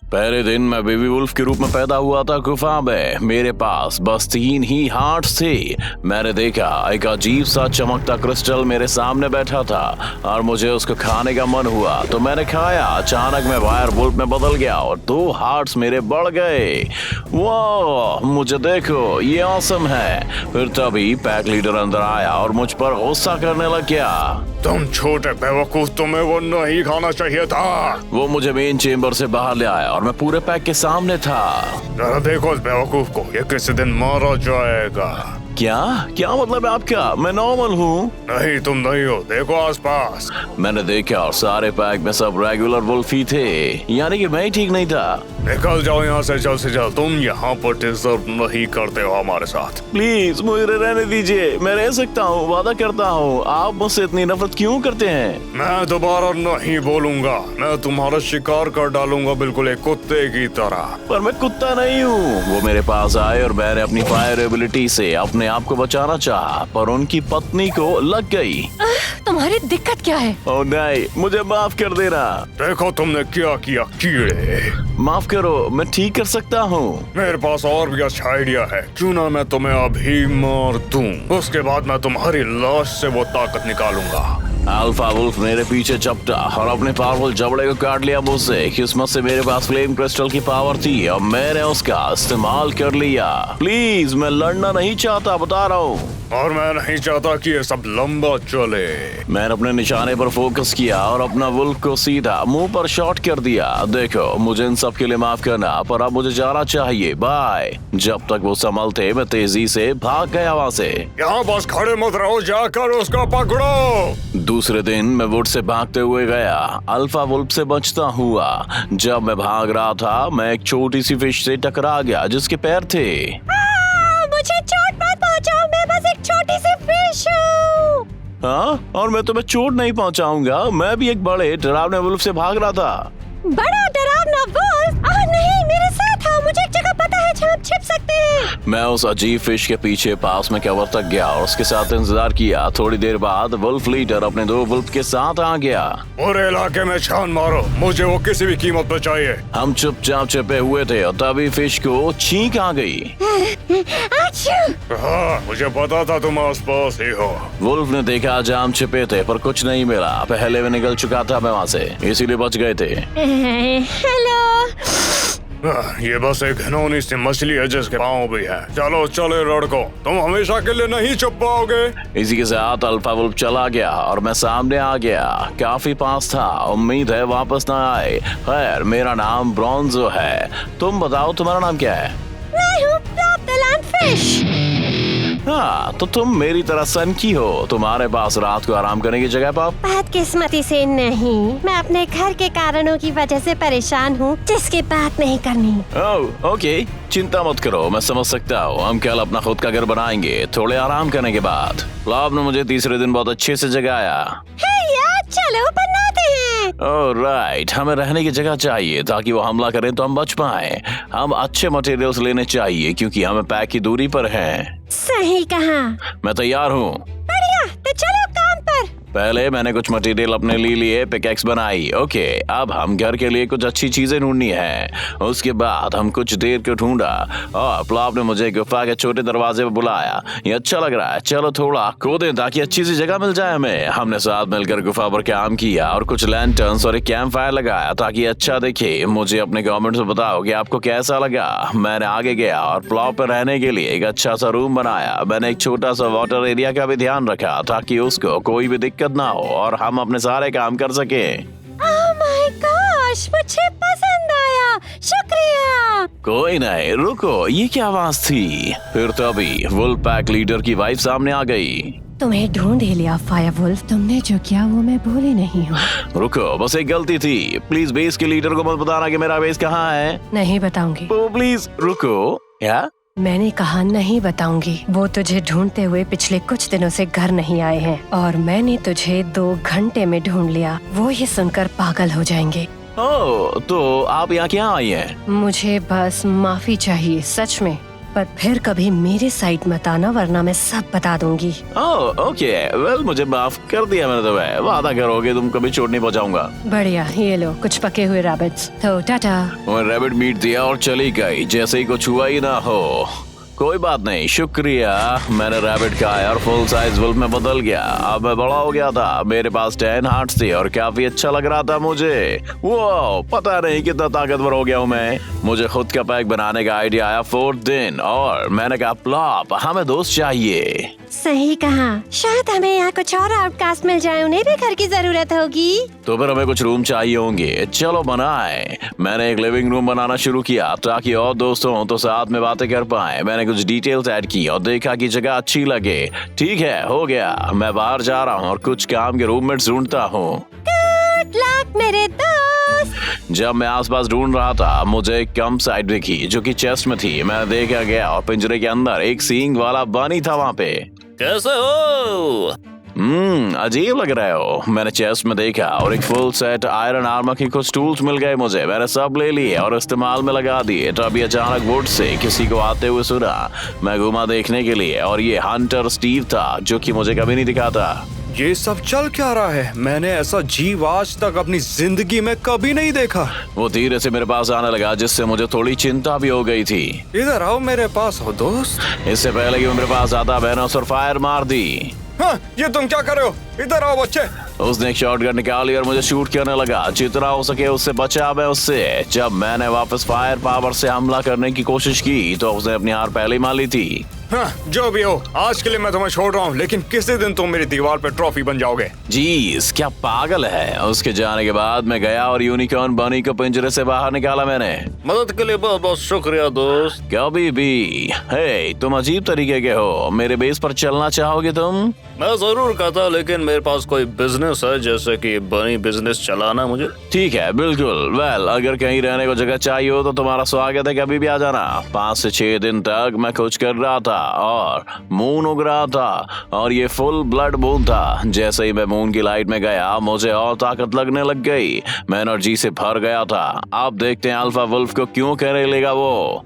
पहले दिन मैं बेबी वुल्फ के रूप में पैदा हुआ था गुफा में। मेरे पास बस 3 ही हार्ट्स थे। मैंने देखा एक अजीब सा चमकता क्रिस्टल मेरे सामने बैठा था और मुझे उसको खाने का मन हुआ तो मैंने खाया। अचानक मैं वायर वुल्फ में बदल गया और 2 हार्ट्स मेरे बढ़ गए। वाह, मुझे देखो, ये ऑसम है। फिर तभी पैक लीडर अंदर आया और मुझ पर गुस्सा करने लग गया। तुम छोटे बेवकूफ, तुम्हें वो नहीं खाना चाहिए था। वो मुझे मेन चेम्बर से बाहर ले आया और मैं पूरे पैक के सामने था। जरा देखो इस बेवकूफ को, ये किसी दिन मारा जाएगा। क्या क्या मतलब है आपका? मैं नॉर्मल हूँ। नहीं, तुम नहीं हो, देखो आसपास। मैंने देखा और सारे पैक में सब रेगुलर वुल्फ ही थे, यानी कि मैं ही ठीक नहीं था। निकल जाओ यहाँ से जल्द से जल्द, तुम यहाँ पर डिजर्व नहीं करते हो हमारे साथ। प्लीज मुझे रहने दीजिए, मैं रह सकता हूँ, वादा करता हूँ। आप मुझसे इतनी नफरत क्यों करते हैं? मैं दोबारा नहीं बोलूंगा, मैं तुम्हारा शिकार कर डालूंगा बिल्कुल एक कुत्ते की तरह। पर मैं कुत्ता नहीं हूँ। वो मेरे पास आए और मैंने अपनी फायर एबिलिटी से अपने आप को बचाना चाहा, पर उनकी पत्नी को लग गई। तुम्हारी दिक्कत क्या है? ओह नहीं, मुझे माफ कर देना। देखो तुमने क्या किया कीड़े। माफ करो, मैं ठीक कर सकता हूँ। मेरे पास और भी अच्छा आइडिया है, क्यों ना मैं तुम्हें अभी मार दूं, उसके बाद मैं तुम्हारी लाश से वो ताकत निकालूंगा। अल्फा वुल्फ मेरे पीछे चपटा और अपने पावरफुल जबड़े को काट लिया मुझसे। किस्मत से मेरे पास फ्लेम क्रिस्टल की पावर थी और मैंने उसका इस्तेमाल कर लिया। प्लीज, मैं लड़ना नहीं चाहता, बता रहा हूँ। और मैं नहीं चाहता कि ये सब लंबा चले। मैंने अपने निशाने पर फोकस किया और अपना वुल्फ को सीधा मुंह पर शॉट कर दिया। देखो, मुझे इन सब के लिए माफ करना, पर अब मुझे जाना चाहिए। बाय। जब तक वो संभलते मैं तेजी से भाग गया वहाँ से। यहाँ बस खड़े मत रहो, जाकर उसको पकड़ो। दूसरे दिन मैं वुड से भागते हुए गया, अल्फा वुल्फ से बचता हुआ। जब मैं भाग रहा था मैं एक छोटी सी फिश से टकरा गया जिसके पैर थे। मुझे चोट मत पहुंचाओ, मैं बस एक छोटी सी फिश हूँ। हाँ, और मैं तुम्हें चोट नहीं पहुंचाऊंगा। मैं भी एक बड़े डरावने वुल्फ से भाग रहा था। बड़ा डरावना वुल्फ? नहीं, मेरे साथ आओ, मुझे एक जगह पता है जहाँ छिप सकते हैं। मैं उस अजीब फिश के पीछे पास में कवर तक गया और उसके साथ इंतजार किया। थोड़ी देर बाद वुल्फ लीडर अपने 2 वुल्फ के साथ आ गया। पूरे इलाके में छान मारो, मुझे वो किसी भी कीमत पर चाहिए। हम चुपचाप छिपे हुए थे और तभी फिश को छींक आ गई। हाँ, मुझे पता था तुम आसपास ही हो। वुल्फ ने देखा जहाँ हम छिपे थे, पर कुछ नहीं मिला। पहले में निकल चुका था मैं वहाँ से, इसीलिए बच गए थे। हेलो। ये बस एक घिनौनी सी मछली है जिसके पाँव भी है। चलो चले लड़को, तुम हमेशा के लिए नहीं छुप पाओगे। इसी के साथ अल्फा वुल्फ चला गया और मैं सामने आ गया। काफी पास था, उम्मीद है वापस ना आए। खैर, मेरा नाम ब्रोंजो है। तुम बताओ, तुम्हारा नाम क्या है? मैं हूँ फ्लॉप द लैंडफिश। हाँ, तो तुम मेरी तरह सन की हो। तुम्हारे पास रात को आराम करने की जगह पाओ। बदकिस्मती से नहीं, मैं अपने घर के कारणों की वजह से परेशान हूँ, जिसकी बात नहीं करनी। ओह, ओके, चिंता मत करो, मैं समझ सकता हूँ। हम कल अपना खुद का घर बनाएंगे थोड़े आराम करने के बाद। फ्लॉप ने मुझे तीसरे दिन बहुत अच्छे से जगाया। चलो बनाते हैं। ओह राइट, हमें रहने की जगह चाहिए ताकि वो हमला करें तो हम बच पाए। हम अच्छे मटेरियल्स लेने चाहिए क्योंकि हमें पैक की दूरी पर हैं। सही कहा। मैं तैयार हूँ। बढ़िया, तो चलो काम पर। पहले मैंने कुछ मटेरियल अपने लिए पिकैक्स बनाई। ओके, अब हम घर के लिए कुछ अच्छी चीजें ढूंढनी है। उसके बाद हम कुछ देर को ढूंढा और फ्लॉप ने मुझे गुफा के छोटे दरवाजे पर बुलाया। ये अच्छा लग रहा है, चलो थोड़ा खोदें ताकि अच्छी सी जगह मिल जाए हमें। हमने साथ मिलकर गुफा पर काम किया और कुछ लैंटर्न्स और एक कैंप फायर लगाया ताकि अच्छा दिखे। मुझे अपने कमेंट्स में बताओ कि आपको कैसा लगा। मैंने आगे गया और फ्लॉप पर रहने के लिए एक अच्छा सा रूम बनाया। मैंने एक छोटा सा वाटर एरिया का भी ध्यान रखा ताकि उसको कोई भी दिक्कत ना हो और हम अपने सारे काम कर सके। ओह माय गॉश, मुझे पसंद आया, शुक्रिया। कोई नहीं, रुको, ये क्या आवाज थी? फिर तभी वुल्फ पैक लीडर की वाइफ सामने आ गई। तुम्हें ढूंढ ही लिया फायर वुल्फ, तुमने जो किया वो मैं भूली नहीं हूँ। रुको, बस एक गलती थी। प्लीज बेस के लीडर को मत बताना कि मेरा बेस कहाँ है। नहीं बताऊंगी। तो प्लीज रुको। क्या? मैंने कहा नहीं बताऊंगी। वो तुझे ढूंढते हुए पिछले कुछ दिनों से घर नहीं आए हैं और मैंने तुझे 2 घंटे में ढूंढ लिया। वो ये सुनकर पागल हो जाएंगे। ओह, तो आप यहाँ क्या आई हैं? मुझे बस माफी चाहिए, सच में। पर फिर कभी मेरे साइड मत आना वरना मैं सब बता दूंगी। ओह ओके, वेल मुझे माफ कर दिया मैंने तुम्हें। वादा करोगे तुम कभी चोट नहीं पहुंचाऊंगा। बढ़िया, ये लो कुछ पके हुए रैबिट्स। तो टाटा। और रैबिट मीट दिया और चली गई जैसे ही कुछ हुआ ही ना हो। कोई बात नहीं, शुक्रिया। मैंने रैबिट खाया और फुल साइज वुल्फ में बदल गया। अब मैं बड़ा हो गया था, मेरे पास 10 हार्ट्स थे और काफी अच्छा लग रहा था मुझे। वो पता नहीं कितना ताकतवर हो गया हूँ मैं। मुझे खुद का पैक बनाने का आइडिया आया 4th दिन और मैंने कहा प्लॉप हमें दोस्त चाहिए। सही कहा, शायद हमें यहाँ कुछ और आउटकास्ट मिल जाए, उन्हें भी घर की जरूरत होगी। तो फिर हमें कुछ रूम चाहिए होंगे, चलो बनाए। मैंने एक लिविंग रूम बनाना शुरू किया ताकि और दोस्त हों तो साथ में बातें कर पाए। मैंने कुछ डिटेल्स ऐड की और देखा कि जगह अच्छी लगे। ठीक है, हो गया। मैं बाहर जा रहा हूँ और कुछ काम के रूममेट्स ढूंढता हूँ। गुड लक मेरे दोस्त। जब मैं आसपास ढूंढ रहा था मुझे एक कम साइड दिखी जो कि चेस्ट में थी। मैं देखा गया और पिंजरे के अंदर एक सींग वाला बनी था वहाँ पे। कैसे हो? अजीब लग रहे हो। मैंने चेस्ट में देखा और एक फुल सेट आयरन आर्मर की कुछ टूल्स मिल गए मुझे। मैंने सब ले लिए और इस्तेमाल में लगा दिए। तभी अचानक वुड से किसी को आते हुए सुना। मैं घुमा देखने के लिए और ये हंटर स्टीव था जो कि मुझे कभी नहीं दिखा था। ये सब चल क्या रहा है? मैंने ऐसा जीव आज तक अपनी जिंदगी में कभी नहीं देखा। वो धीरे से मेरे पास आने लगा जिससे मुझे थोड़ी चिंता भी हो गई थी। इधर आओ मेरे पास हो दोस्त। इससे पहले कि वो मेरे पास आता मैंने उस पर फायर मार दी। हाँ, ये तुम क्या कर रहे हो? इधर आओ बच्चे। उसने एक शॉटगन निकाली और मुझे शूट करने लगा। जितना हो सके उससे बचा मैं उससे। जब मैंने वापस फायर पावर से हमला करने की कोशिश की तो उसने अपनी हार पहले ही मान ली थी। हाँ, जो भी हो, आज के लिए मैं तुम्हें छोड़ रहा हूँ, लेकिन किसी दिन तुम मेरी दीवार पे ट्रॉफी बन जाओगे। जीस, क्या पागल है। उसके जाने के बाद मैं गया और यूनिकॉर्न बनी को पिंजरे से बाहर निकाला मैंने। मदद के लिए बहुत बहुत शुक्रिया दोस्त। कभी भी। हे, तुम अजीब तरीके के हो। मेरे बेस पर चलना चाहोगे तुम? मैं जरूर कहता, लेकिन मेरे पास कोई बिजनेस है, जैसे कि बनी बिजनेस चलाना मुझे। ठीक है, बिल्कुल। वेल, अगर कहीं रहने को जगह चाहिए हो तो तुम्हारा स्वागत है, कभी भी आ जाना। 5 से 6 दिन तक मैं कुछ कर रहा था और मून उग रहा था और ये फुल ब्लड मून था। जैसे ही मैं मून की लाइट में गया मुझे और ताकत लगने लग गई। मैं एनर्जी से भर गया था। अब देखते हैं अल्फा वुल्फ को क्यों करे लेगा वो।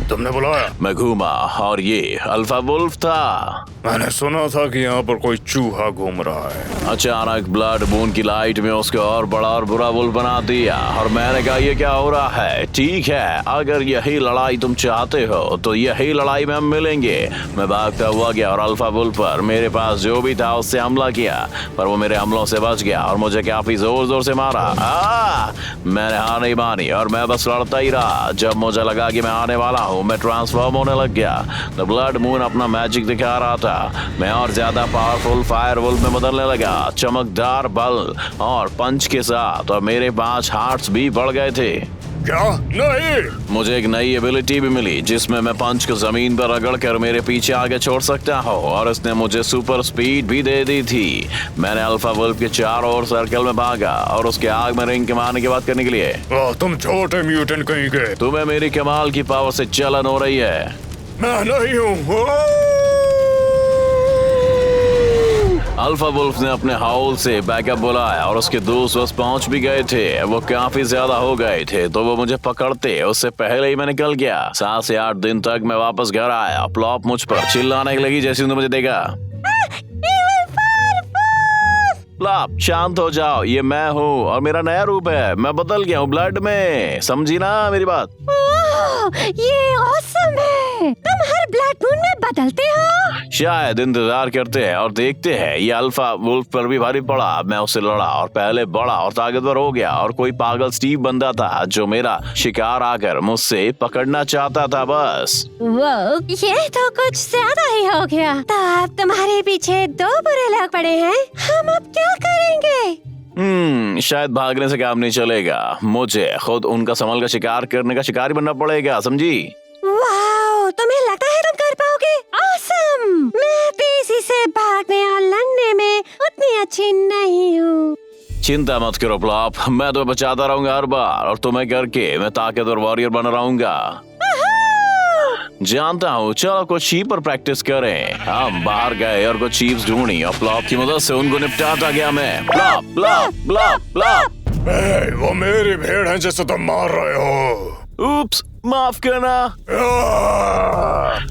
तुमने बुलाया? मैं घूमा और ये अल्फा वुल्फ था। मैंने सुना था कि यहाँ पर कोई चूहा घूम रहा है। अचानक ब्लड मून की लाइट में उसको और बड़ा और बुरा वुल्फ बना दिया और मैंने कहा ये क्या हो रहा है? ठीक है, अगर यही लड़ाई तुम चाहते हो तो यही लड़ाई में हम मिलेंगे। मैं भागता हुआ गया और अल्फा वुल्फ पर मेरे पास जो भी था उससे हमला किया, पर वो मेरे हमलों से बच गया और मुझे काफी जोर जोर से मारा। मैंने हार नहीं मानी और मैं बस लड़ता ही रहा। जब मुझे लगा कि मैं आने वाला हूँ मैं ट्रांसफॉर्म होने लग गया। द ब्लड मून अपना मैजिक दिखा रहा था। मैं और ज्यादा पावरफुल फायर वुल्फ में बदलने लगा, चमकदार बल और पंच के साथ, और मेरे 5 हार्ट्स भी बढ़ गए थे। क्या? नहीं। मुझे एक नई एबिलिटी भी मिली जिसमें मैं पंच को जमीन पर रगड़ कर मेरे पीछे आगे छोड़ सकता हूँ और इसने मुझे सुपर स्पीड भी दे दी थी। मैंने अल्फा वुल्फ के चारों ओर सर्कल में भागा और उसके आग में रिंग के मारने की बात करने के लिए। तुम छोटे म्यूटेंट कहीं के। तुम्हें मेरी कमाल की पावर से जलन हो रही है। मैं नहीं हूँ। अल्फा वुल्फ ने अपने हाउल से बैकअप बुलाया और उसके दोस्त बस पहुंच भी गए थे। वो काफी ज्यादा हो गए थे तो वो मुझे पकड़ते उससे पहले ही मैं निकल गया। 7 से 8 दिन तक मैं वापस घर आया। प्लॉप मुझ पर चिल्लाने लगी जैसे उन्होंने मुझे देखा। प्लॉप शांत हो जाओ, ये मैं हूँ और मेरा नया रूप है। मैं बदल गया हूँ ब्लड में, समझी ना मेरी बात? ये ऑसम है। तुम हर ब्लड मून में बदलते हो? शायद इंतजार करते हैं और देखते हैं। ये अल्फा वुल्फ पर भी भारी पड़ा। मैं उससे लड़ा और पहले बड़ा और ताकतवर हो गया और कोई पागल स्टीव बंदा था जो मेरा शिकार आकर मुझसे पकड़ना चाहता था बस। वो ये तो कुछ ज्यादा ही हो गया। तो अब तुम्हारे पीछे 2 बुरे लोग पड़े हैं। हम अब क्या करेंगे? शायद भागने से काम नहीं चलेगा। मुझे खुद उनका संभल का शिकार करने का शिकारी बनना पड़ेगा, समझी? वाओ, तुम्हें लगता है तुम कर पाओगे? ऑसम! मैं तेजी से भागने और लड़ने में उतनी अच्छी नहीं हूँ। चिंता मत करो प्लॉप, मैं तुम्हें बचाता रहूंगा हर बार और तुम्हें करके मैं ताकतवर वॉरियर बन रहूंगा। जानता हूँ, चलो कुछ शीप पर प्रैक्टिस करें। हम बाहर गए और कुछ शीप्स ढूंढी और प्लॉप की मदद से उनको निपटाता गया मैं। Plop plop plop plop. वो मेरी भेड़ है जिसे तुम मार रहे हो। उप्स, माफ करना।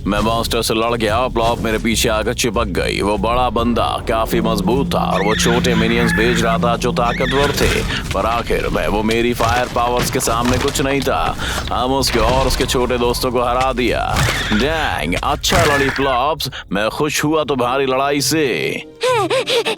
मैं मॉन्स्टर से लड़ गया और प्लॉप मेरे पीछे आकर चिपक गई। वो बड़ा बंदा काफी मजबूत था और वो छोटे मिनियंस भेज रहा था जो ताकतवर थे, पर आखिर में वो मेरी फायर पावर्स के सामने कुछ नहीं था। हम उसके और उसके छोटे दोस्तों को हरा दिया। डैंग, अच्छा लड़ी प्लॉप्स, मैं खुश हुआ तुम्हारी लड़ाई से।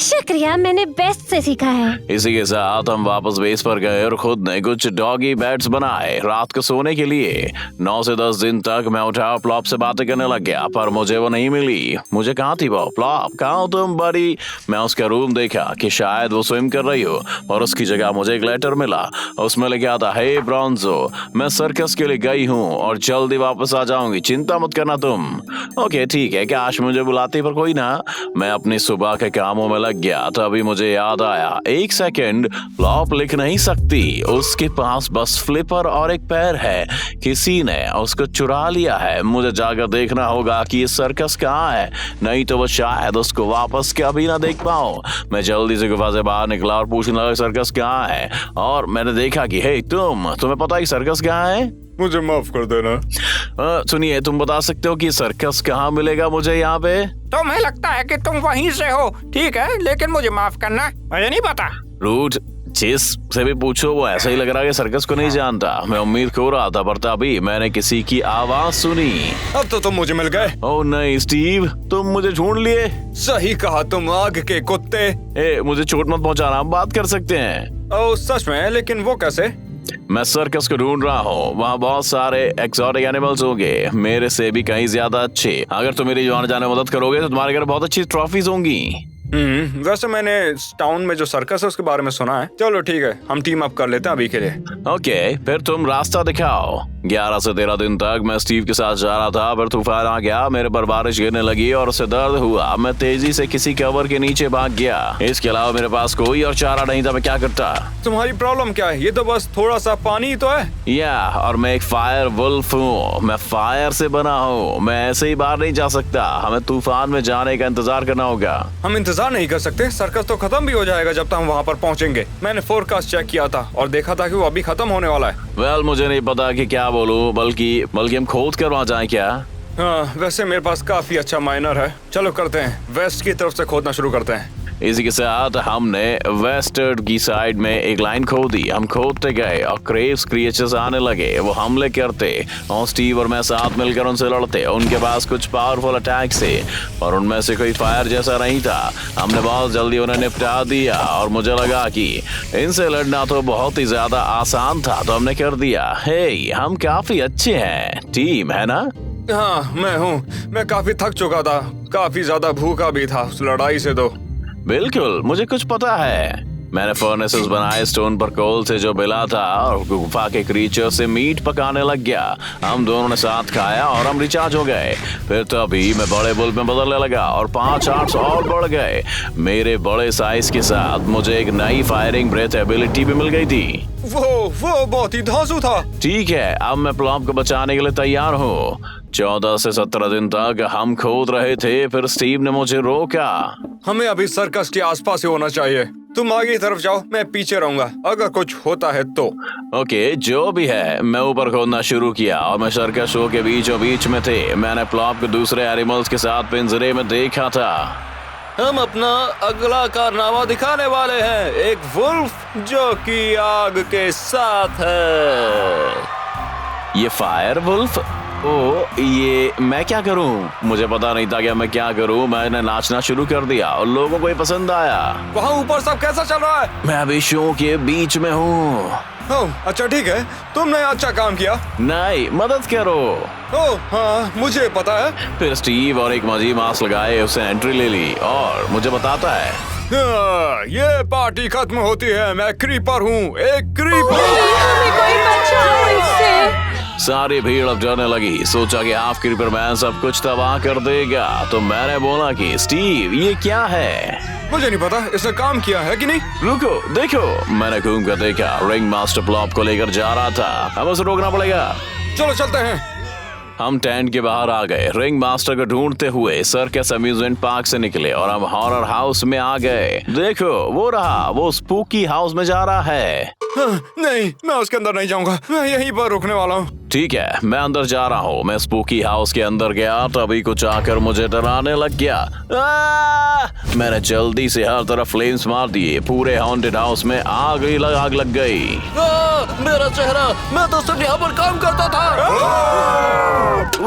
शुक्रिया, मैंने बेस्ट से सीखा है। इसी के साथ हम वापस बेस पर गए और खुद ने कुछ डॉगी बेड्स बनाए रात को सोने के लिए। 9 से 10 दिन तक मैं उठा प्लॉप से बातें करने लग गया, पर मुझे वो नहीं मिली। मुझे कहाँ थी वो? प्लॉप, कहाँ हो तुम बड़ी? मैं उसका रूम देखा कि शायद वो स्विम कर रही हो, और उसकी जगह मुझे एक लेटर मिला। उसमें लिखा था, हे ब्रॉन्जो, मैं सर्कस के लिए गई हूँ और जल्दी वापस आ जाऊंगी, चिंता मत करना तुम। ओके ठीक है, काश मुझे बुलाती, पर कोई ना। मैं अपनी सुबह के कामों में लग गया, तभी मुझे याद आया, एक सेकंड, प्लॉप लिख नहीं सकती, उसके पास बस फ्लिपर और एक पैर है। किसी ने उसको चुरा लिया है। मुझे जाकर देखना होगा कि ये सर्कस कहाँ है, नहीं तो वो शायद उसको वापस कभी ना देख पाऊं। मैं जल्दी से गुफा से बाहर निकला और पूछने लगा सर्कस कहाँ है, और मैंने देखा कि हे तुम्हें पता है सर्कस कहाँ है? मुझे माफ कर देना। सुनिए, तुम बता सकते हो कि सर्कस कहाँ मिलेगा मुझे यहाँ पे? तुम्हें लगता है कि तुम वहीं से हो, ठीक है, लेकिन मुझे माफ करना, मुझे नहीं पता। रूट, जिस से भी पूछो वो ऐसा ही लग रहा है कि सर्कस को नहीं जानता। मैं उम्मीद खो रहा था, पर तभी मैंने किसी की आवाज सुनी। अब तो तुम मुझे मिल गए। ओह नहीं स्टीव, तुम मुझे ढूंढ लिए। सही कहा तुम आग के कुत्ते। मुझे चोट मत पहुंचाना, हम बात कर सकते हैं। ओह सच में? लेकिन वो कैसे? मैं सर्कस को ढूंढ रहा हूँ, वहाँ बहुत सारे एक्सोटिक एनिमल्स होंगे, मेरे से भी कहीं ज्यादा अच्छे। अगर तुम मेरी आने जाने में मदद करोगे तो तुम्हारे घर बहुत अच्छी ट्रॉफीज होंगी। वैसे मैंने इस टाउन में जो सर्कस है उसके बारे में सुना है। चलो ठीक है, हम टीम अप कर लेते हैं अभी के लिए। ओके, फिर तुम रास्ता दिखाओ। 11 से 13 दिन तक मैं स्टीव के साथ जा रहा था, पर तूफान आ गया, मेरे पर बारिश गिरने लगी और उससे दर्द हुआ। मैं तेजी से किसी कवर के नीचे भाग गया। इसके अलावा मेरे पास कोई और चारा नहीं था, मैं क्या करता? तुम्हारी प्रॉब्लम क्या है? ये तो बस थोड़ा सा पानी ही तो है। और मैं एक फायर वुल्फ हूँ, मैं फायर से बना हूँ, मैं ऐसे ही बाहर नहीं जा सकता। हमें तूफान में जाने का इंतजार करना होगा। हम इंतजार नहीं कर सकते, सर्कस तो खत्म भी हो जाएगा जब तक हम वहाँ पर पहुँचेंगे। मैंने फोरकास्ट चेक किया था और देखा था कि वो अभी खत्म होने वाला है। वेल, मुझे नहीं पता कि क्या बोलूं, बल्कि हम खोद कर वहाँ जाएं क्या? हाँ, वैसे मेरे पास काफी अच्छा माइनर है। चलो करते हैं, वेस्ट की तरफ से खोदना शुरू करते हैं। इसी के साथ हमने वेस्टर्न की साइड में एक लाइन खोदी। हम खोदते गए और क्रेव्स क्रिएचर्स आने लगे। वो हमले करते और स्टीव और मैं साथ मिलकर उनसे लड़ते। उनके पास कुछ पावरफुल अटैक थे, पर उनमें से कोई फायर जैसा नहीं था। हमने बहुत जल्दी उन्हें निपटा दिया और मुझे लगा कि इनसे लड़ना तो बहुत ही ज्यादा आसान था, तो हमने कर दिया। हे, हम काफी अच्छे हैं, टीम है ना? हाँ मैं हूँ। मैं काफी थक चुका था, काफी ज्यादा भूखा भी था उस लड़ाई से। तो बिल्कुल, मुझे कुछ पता है। मैंने फर्नेसेस बनाए स्टोन पर कोल से जो मिला था, और गुफा के क्रीचर से मीट पकाने लग गया। हम दोनों ने साथ खाया और हम रिचार्ज हो गए। फिर तभी मैं बड़े बुल में बदलने लगा और 5 आर्ट्स और बढ़ गए। मेरे बड़े साइज के साथ मुझे एक नई फायरिंग ब्रेथ एबिलिटी भी मिल गई थी। वो बहुत ही धांसू था। ठीक है, अब मैं प्लॉप को बचाने के लिए तैयार हूँ। 14 से 17 दिन तक हम खोद रहे थे, फिर स्टीव ने मुझे रोका। हमें अभी सर्कस के आसपास ही होना चाहिए। तुम आगे की तरफ जाओ, मैं पीछे रहूंगा अगर कुछ होता है तो। ओके, जो भी है। मैं ऊपर खोदना शुरू किया और मैं सर्कस शो के बीचों बीच में थे। मैंने प्लॉप को दूसरे एनिमल्स के साथ पिंजरे में देखा था। हम अपना अगला कारनामा दिखाने वाले हैं, एक वुल्फ जो कि आग के साथ है। ये फायर वुल्फ? ओ, ये मैं क्या करूं? मुझे पता नहीं था कि मैं क्या करूं। मैंने नाचना शुरू कर दिया और लोगों को ये पसंद आया। वहाँ ऊपर सब कैसा चल रहा है? मैं अभी शो के बीच में हूँ। अच्छा ठीक है, तुमने अच्छा काम किया। नहीं, मदद करो। ओह हाँ, मुझे पता है। फिर स्टीव और एक मजी मास्क लगाए, उसने एंट्री ले ली और मुझे बताता है, ये पार्टी खत्म होती है। मैं क्रीपर हूँ, एक क्रीपर। सारी भीड़ अब जाने लगी। सोचा कि हाफ क्रीपर मैन सब कुछ तबाह कर देगा, तो मैंने बोला कि स्टीव, ये क्या है? मुझे नहीं पता, इसने काम किया है कि नहीं। रुको, देखो। मैंने घूम कर देखा, रिंग मास्टर प्लॉप को लेकर जा रहा था। अब उसे रोकना पड़ेगा। चलो चलते हैं। हम टेंट के बाहर आ गए। रिंग मास्टर को ढूंढते हुए सर्कस अम्यूजमेंट पार्क से निकले और हम हॉरर हाउस में आ गए। देखो, वो रहा, वो स्पूकी हाउस में जा रहा है। नहीं, मैं उसके अंदर नहीं जाऊंगा। मैं यहीं पर रुकने वाला हूँ। ठीक है, मैं अंदर जा रहा हूँ। मैं स्पूकी हाउस के अंदर गया, तभी कुछ आकर मुझे डराने लग गया। मैंने जल्दी से हर तरफ फ्लेम्स मार दिए। पूरे हॉन्टेड हाउस में आग लग गई। मेरा चेहरा, मैं तो सिर्फ यहाँ पर काम करता था।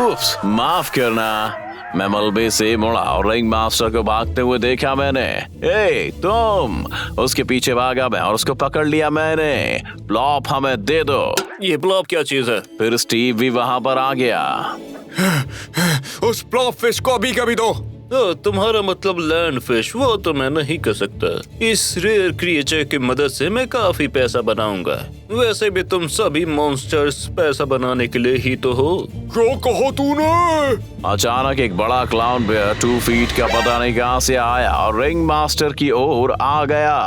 उफ्स, माफ करना। मैं मलबे से मुड़ा और रिंग मास्टर को भागते हुए देखा मैंने। ए तुम! उसके पीछे भागा मैं और उसको पकड़ लिया मैंने। प्लॉप हमें दे दो। ये प्लॉप क्या चीज है? फिर स्टीव भी वहां पर आ गया। उस प्लॉप फिश को अभी कभी दो। तुम्हारा मतलब लैंड फिश? वो तो मैं नहीं कर सकता। इस रेयर क्रिएचर की मदद से मैं काफी पैसा बनाऊंगा। वैसे भी तुम सभी मॉन्स्टर्स पैसा बनाने के लिए ही तो हो। क्या कहा तूने? अचानक एक बड़ा क्लाउन बेयर 2 फीट का पता नहीं कहां से आया और रिंग मास्टर की ओर आ गया।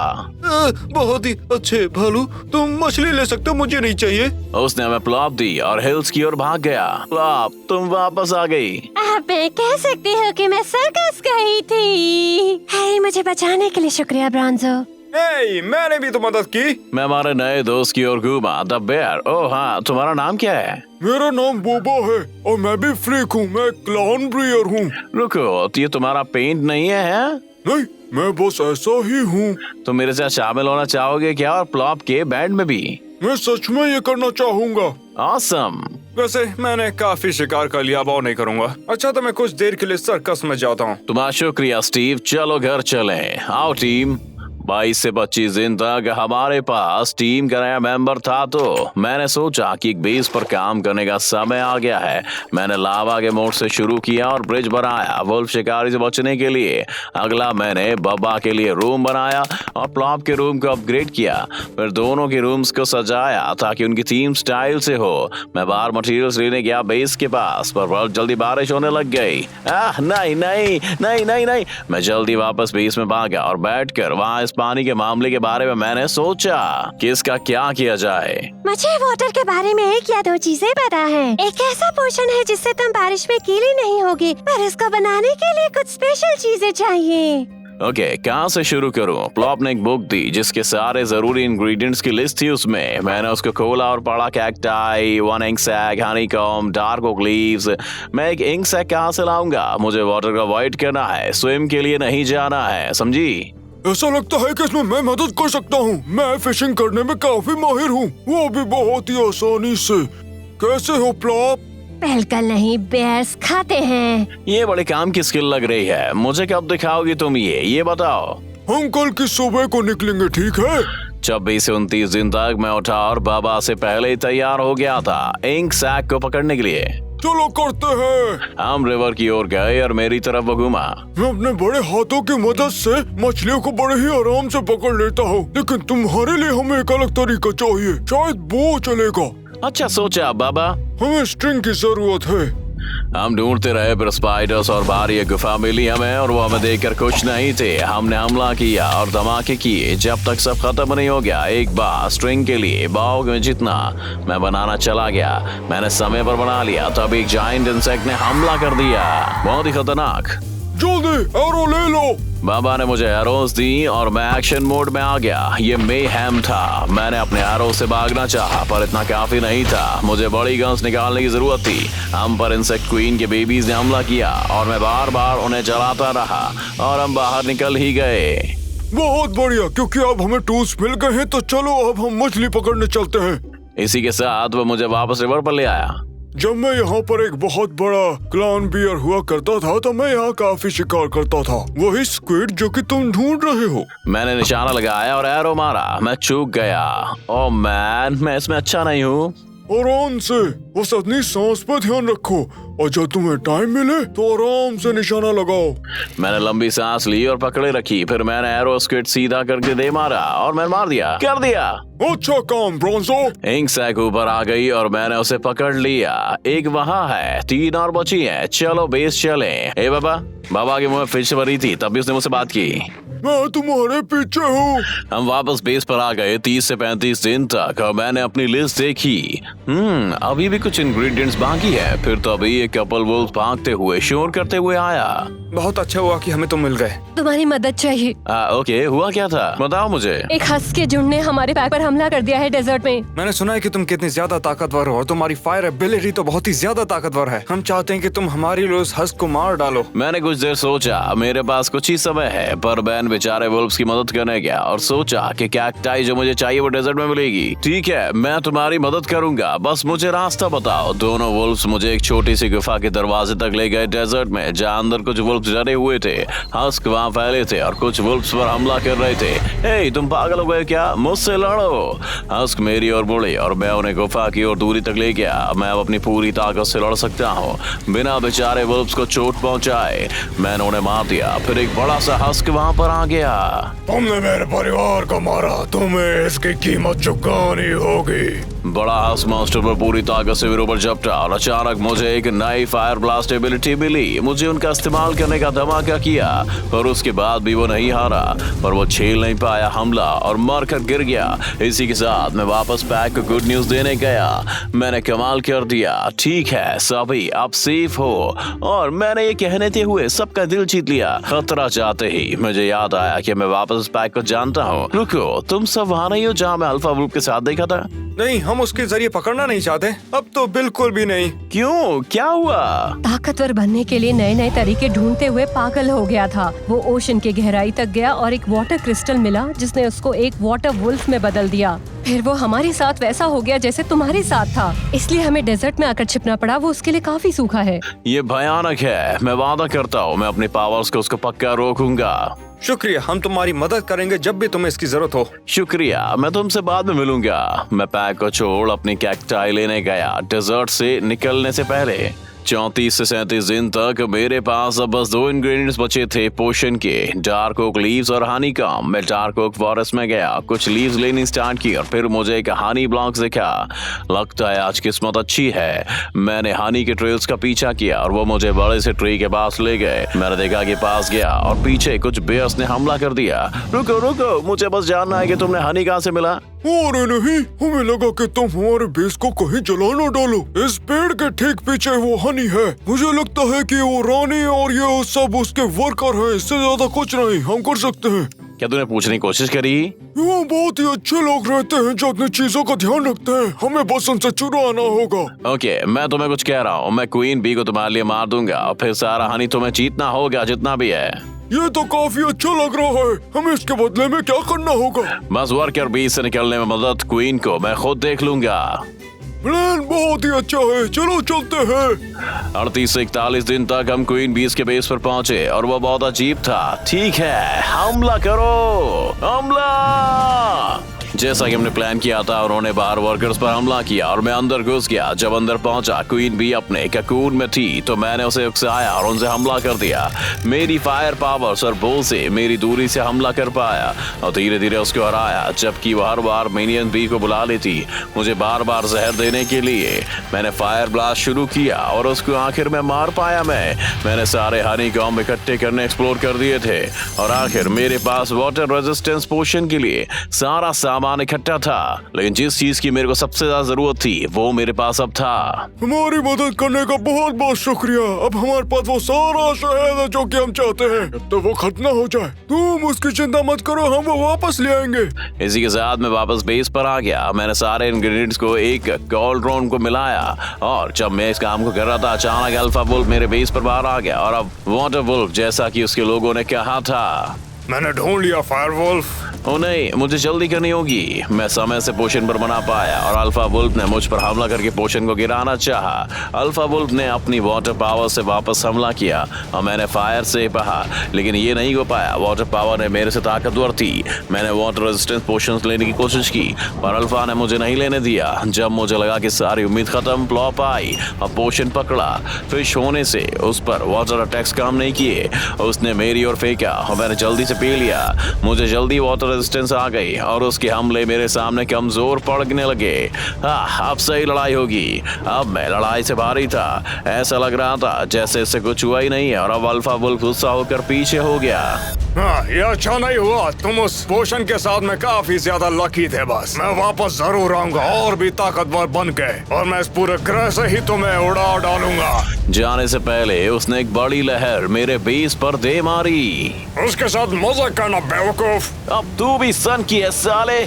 बहुत ही अच्छे भालू, तुम मछली ले सकते हो, मुझे नहीं चाहिए। उसने हमें प्लॉप दी और हिल्स की ओर भाग गया। प्लॉप, तुम वापस आ गई। आप कह सकती हो कि मैं सर्कस गई थी। हाय, मुझे बचाने के लिए शुक्रिया ब्रॉन्जो। मैंने भी तो मदद की। मैं हमारे नए दोस्त की ओर घूमा। The bare. ओह हाँ, तुम्हारा नाम क्या है? मेरा नाम बोबा है और मैं भी फ्रीक हूँ। मैं क्लाउन ब्रियर हूँ। रुको, तो ये तुम्हारा पेंट नहीं है? नहीं, मैं बस ऐसा ही हूँ। तुम मेरे साथ शामिल होना चाहोगे क्या, और प्लॉप के बैंड में भी? मैं सच में ये करना चाहूँगा। ऑसम। वैसे मैंने काफी शिकार कर लिया, अब और नहीं करूँगा। अच्छा, तो मैं कुछ देर के लिए सर्कस में जाता हूँ। तुम्हारा शुक्रिया स्टीव। चलो घर चलें। आओ टीम। 22 से 25 दिन तक हमारे पास टीम का नया मेंबर था, तो मैंने सोचा कि एक बेस पर काम करने का समय आ गया है। मैंने लावा के मोड़ से शुरू किया और ब्रिज बनाया वुल्फ शिकारी से बचने के लिए। अगला मैंने बब्बा के लिए रूम बनाया और प्लॉप के रूम को अपग्रेड किया। फिर दोनों के रूम्स को सजाया ताकि उनकी थीम स्टाइल से हो। मैं बाहर मटेरियल्स लेने गया बेस के पास, पर बहुत जल्दी बारिश होने लग गई। नहीं नहीं नहीं नहीं नहीं। मैं जल्दी वापस बेस में भागा और बैठकर वहाँ इस पानी के मामले के बारे में मैंने सोचा कि इसका क्या किया जाए। मुझे वाटर के बारे में 1 या 2 चीजें पता है। एक ऐसा पोषण है जिससे तुम बारिश में गीली नहीं होगी, पर इसको बनाने के लिए कुछ स्पेशल चीजें चाहिए। ओके, कहाँ से शुरू करूँ? प्लॉप ने एक बुक दी जिसके सारे जरूरी इंग्रेडिएंट्स की लिस्ट थी उसमें। मैंने उसको खोला और पढ़ा cacti, 1 ink sac, honeycomb, dark oak leaves. मैं एक इंक सैक कहाँ से लाऊंगा? मुझे वाटर को अवॉइड करना है, स्विम के लिए नहीं जाना है, समझी? ऐसा लगता है कि इसमें मैं मदद कर सकता हूँ। मैं फिशिंग करने में काफी माहिर हूँ, वो भी बहुत ही आसानी से। कैसे हो प्लॉप? बिल्कुल नहीं, बेयर्स खाते हैं। ये बड़े काम की स्किल लग रही है। मुझे कब दिखाओगी तुम ये बताओ। हम कल की सुबह को निकलेंगे, ठीक है? 26 से 29 दिन तक मैं उठा और बाबा से पहले ही तैयार हो गया था इंक सैक को पकड़ने के लिए। चलो करते हैं। हम रिवर की ओर गए और मेरी तरफ वो घूमा। मैं अपने बड़े हाथों की मदद से मछलियों को बड़े ही आराम से पकड़ लेता हूँ, लेकिन तुम्हारे लिए हमें एक अलग तरीका चाहिए। शायद वो चलेगा। अच्छा सोचा बाबा। हमें स्ट्रिंग की जरूरत है। हम ढूंढते रहे, पर स्पाइडर्स और बाहर एक गुफा मिली हमें और वो हमें देखकर खुश नहीं थे। हमने हमला किया और धमाके किए जब तक सब खत्म नहीं हो गया। एक बार स्ट्रिंग के लिए बाव में जितना मैं बनाना चला गया, मैंने समय पर बना लिया, तब एक जायंट इंसेक्ट ने हमला कर दिया। बहुत ही खतरनाक। जल्दी एरो ले लो। बाबा ने मुझे एरोस दी और मैं एक्शन मोड में आ गया। ये मेहैम था। मैंने अपने एरो से भागना चाहा, पर इतना काफी नहीं था। मुझे बड़ी गन्स निकालने की जरूरत थी। हम पर इंसेक्ट क्वीन के बेबीज ने हमला किया और मैं बार बार उन्हें जलाता रहा और हम बाहर निकल ही गए। बहुत बढ़िया, क्योंकि अब हमें टूल्स मिल गए हैं, तो चलो अब हम मछली पकड़ने चलते हैं। इसी के साथ वो मुझे वापस रिवर पर ले आया। जब मैं यहाँ पर एक बहुत बड़ा क्लाउन बियर हुआ करता था, तो मैं यहाँ काफी शिकार करता था। वही स्क्विड जो कि तुम ढूंढ रहे हो। मैंने निशाना लगाया और एरो मारा। मैं चूक गया। ओह मैन, मैं इसमें अच्छा नहीं हूँ। आराम से, बस अपनी सांस पर ध्यान रखो और जब तुम्हें टाइम मिले तो आराम से निशाना लगाओ। मैंने लंबी सांस ली और पकड़े रखी। फिर मैंने एरो स्क्विड सीधा करके दे मारा और मैंने मार दिया। कर दिया। अच्छा काम ब्रॉन्जो। इंक सैक ऊपर आ गई और मैंने उसे पकड़ लिया। एक वहाँ है, 3 और बची है। चलो बेस चले। ए बाबा के मुंह में फिश भरी थी, तभी उसने मुझसे बात की। मैं तुम्हारे पीछे हूँ। हम वापस बेस पर आ गए 30 से 35 दिन तक और मैंने अपनी लिस्ट देखी। अभी भी कुछ इंग्रेडिएंट्स बाकी है। फिर तो अभी एक कपल वुल्फ भागते हुए शोर करते हुए आया। बहुत अच्छा हुआ कि हमें तुम मिल गए। तुम्हारी मदद चाहिए। ओके, हुआ क्या था बताओ मुझे। एक हस्क के झुंड ने हमारे पैक पर हमला कर दिया है डेजर्ट में। मैंने सुना है कि तुम कितनी ज्यादा ताकतवर हो और तुम्हारी फायर एबिलिटी तो बहुत ही ज्यादा ताकतवर है। हम चाहते हैं कि तुम हमारी लिए उस हस्क को मार डालो। मैंने कुछ देर सोचा, मेरे पास कुछ ही समय है, पर बैन बेचारे वुल्फ्स की मदद करने गया और सोचा कि कैक्टाई जो मुझे चाहिए वो डेजर्ट में मिलेगी। ठीक है, मैं तुम्हारी मदद करूंगा, बस मुझे रास्ता बताओ। दोनों वुल्फ्स मुझे एक छोटी सी गुफा के दरवाजे तक ले गए डेजर्ट में, जहाँ अंदर कुछ वुल्फ्स डरे हुए थे। हस्क वहाँ फैले थे और कुछ वुल्फ्स पर हमला कर रहे थे। हे, तुम पागल हो गए क्या? मुझसे लड़ो। हस्क मेरी ओर मुड़े और मैं उन्हें गुफा की ओर दूरी तक ले गया। मैं अब अपनी पूरी ताकत से लड़ सकता हूँ बिना बेचारे वुल्फ्स को चोट पहुंचाए। मैंने उन्हें मार दिया। फिर एक बड़ा सा हस्क वहाँ पर आ गया। तुमने मेरे परिवार को मारा, तुम्हें इसकी कीमत चुकानी होगी। बड़ा हस्क मॉन्स्टर पर पूरी ताकत से मेरे ऊपर झपटा और अचानक मुझे एक नई फायर ब्लास्ट एबिलिटी मिली। मुझे उनका इस्तेमाल करने का धमाका किया और उसके बाद भी वो नहीं हारा, पर वो झेल नहीं पाया हमला और मर कर गिर गया। इसी के साथ मैं वापस पैक को गुड न्यूज देने गया। मैंने कमाल कर दिया। ठीक है सभी, आप सेफ हो। और मैंने ये कहने हुए सबका दिल जीत लिया। खतरा चाहते ही मुझे याद आया कि मैं वापस पैक को जानता हूँ। रुको, तुम सब वहाँ नहीं हो जहाँ मैं अल्फा वुल्फ के साथ देखा था? नहीं, हम उसके जरिए पकड़ना नहीं चाहते। अब तो बिल्कुल भी नहीं। क्यों, क्या हुआ? ताकतवर बनने के लिए नए नए तरीके ढूंढते हुए पागल हो गया था। वो ओशन की गहराई तक गया और एक वाटर क्रिस्टल मिला जिसने उसको एक वाटर वुल्फ में बदल दिया। फिर वो हमारे साथ वैसा हो गया जैसे तुम्हारे साथ था, इसलिए हमें डेजर्ट में आकर छिपना पड़ा। वो उसके लिए काफी सूखा है। ये भयानक है। मैं वादा करता हूँ मैं अपनी पावर्स को उसको पक्का रोकूंगा। शुक्रिया, हम तुम्हारी मदद करेंगे जब भी तुम्हें इसकी जरूरत हो। शुक्रिया, मैं तुमसे बाद में मिलूंगा। मैं पैक को छोड़ अपनी कैक्टाई लेने गया डेजर्ट से निकलने से पहले। 34 से 37 दिन तक मेरे पास अब बस 2 इंग्रेडिएंट्स बचे थे पोशन के, डार्क ओक लीव्स और हनी कॉम्ब। मैं डार्क ओक फॉरेस्ट में गया, कुछ लीव्स लेनी स्टार्ट की और फिर मुझे एक हनी ब्लॉक दिखा। लगता है आज किस्मत अच्छी है। मैंने हनी के ट्रेल्स का पीछा किया और वो मुझे बड़े से ट्री के पास ले गए। मैंने देखा कि पास गया और पीछे कुछ बेयर्स ने हमला कर दिया। रुको रुको, मुझे बस जानना है कि तुमने हनी कहाँ से मिला? अरे नहीं, हमें लगा कि तुम हमारे बेस को कहीं जला ना डालो। इस पेड़ के ठीक पीछे वो हनी है। मुझे लगता है कि वो रानी और ये सब उसके वर्कर हैं। इससे ज्यादा कुछ नहीं हम कर सकते हैं। क्या तूने पूछने की कोशिश करी? यहाँ बहुत ही अच्छे लोग रहते हैं जो अपनी चीजों का ध्यान रखते हैं। हमें बस उनसे चुराना होगा। ओके, मैं तुम्हें कुछ कह रहा हूँ। मैं क्वीन बी को तुम्हारे लिए मार दूंगा और फिर सारा हनी तुम्हें जीतना होगा जितना भी है। ये तो काफी अच्छा लग रहा है। हमें इसके बदले में क्या करना होगा? बस वर्कर बी से निकलने में मदद क्वीन को मैं खुद देख लूंगा। प्लान बहुत ही अच्छा है, चलो चलते हैं। 38 से 41 दिन तक हम क्वीन बीस के बेस पर पहुंचे और वो बहुत अजीब था। ठीक है, हमला करो, हमला। जैसा कि हमने प्लान किया था उन्होंने बाहर वर्कर्स पर हमला किया और मैं अंदर घुस गया। जब अंदर पहुंचा क्वीन बी अपने ककून में थी तो मैंने उसे उकसाया और उनसे हमला कर दिया। मेरी फायर पावर्स और बो से मेरी दूरी से हमला कर पाया और धीरे धीरे उसको हराया, जबकि वो हर बार मिनियन बी को बुला लेती मुझे बार बार जहर देने के लिए। मैंने फायर ब्लास्ट शुरू किया और उसको आखिर में मार पाया। मैंने सारे हनी कॉम्ब इकट्ठे करने एक्सप्लोर कर दिए थे और आखिर मेरे पास वाटर रेजिस्टेंस पोशन के लिए सारा सामान इकट्ठा था। लेकिन जिस चीज की मेरे को सबसे ज्यादा जरूरत थी वो मेरे पास अब था। हमारी मदद करने का बहुत बहुत शुक्रिया। अब हमारे पास वो सारा शहद है जो कि हम चाहते हैं। जब तक वो खत्म ना हो जाए तुम उसकी चिंता मत करो, हम वो वापस ले आएंगे। इसी के साथ मैं वापस बेस पर आ गया। मैंने सारे इंग्रेडिएंट्स को एक कॉल्ड्रोन को मिलाया और जब मैं इस काम को कर रहा था अचानक अल्फा वुल्फ मेरे बेस पर बाहर आ गया और अब वाटर वुल्फ जैसा कि उसके लोगों ने कहा था। मैंने ढूंढ लिया फायर वुल्फ। ओ नहीं, मुझे जल्दी करनी होगी। मैं समय से पोशन पर बना पाया और अल्फा वुल्फ ने मुझ पर हमला करके पोशन को गिराना चाहा। अल्फा वुल्फ ने अपनी वाटर पावर से वापस हमला किया और मैंने फायर से बहा, लेकिन ये नहीं हो पाया। वाटर पावर ने मेरे से ताकतवर थी। मैंने वाटर रेजिस्टेंस पोशंस लेने की कोशिश की पर अल्फा ने मुझे नहीं लेने दिया। जब मुझे लगा कि सारी उम्मीद खत्म, फ्लॉप आई और पोशन पकड़ा। फिश होने से उस पर वाटर अटैक्स काम नहीं किए। उसने मेरी ओर फेंका और मैंने जल्दी से पी लिया। मुझे जल्दी वाटर रेजिस्टेंस आ गई और उसके हमले मेरे सामने कमजोर पड़ने लगे। हाँ, अब सही लड़ाई होगी। अब मैं लड़ाई से भारी था, ऐसा लग रहा था जैसे इससे कुछ हुआ ही नहीं है। और अब अल्फा वुल्फ गुस्सा होकर पीछे हो गया। हाँ, ये अच्छा नहीं हुआ। तुम उस पोशन के साथ में काफी ज्यादा लकी थे। बस मैं वापस जरूर आऊंगा और भी ताकतवर बन के, और मैं इस पूरे ग्रह से ही तुम्हें उड़ा डालूंगा। जाने से पहले उसने एक बड़ी लहर मेरे बेस पर दे मारी। उसके साथ मजा करना बेवकूफ। अब तू भी सन की है साले।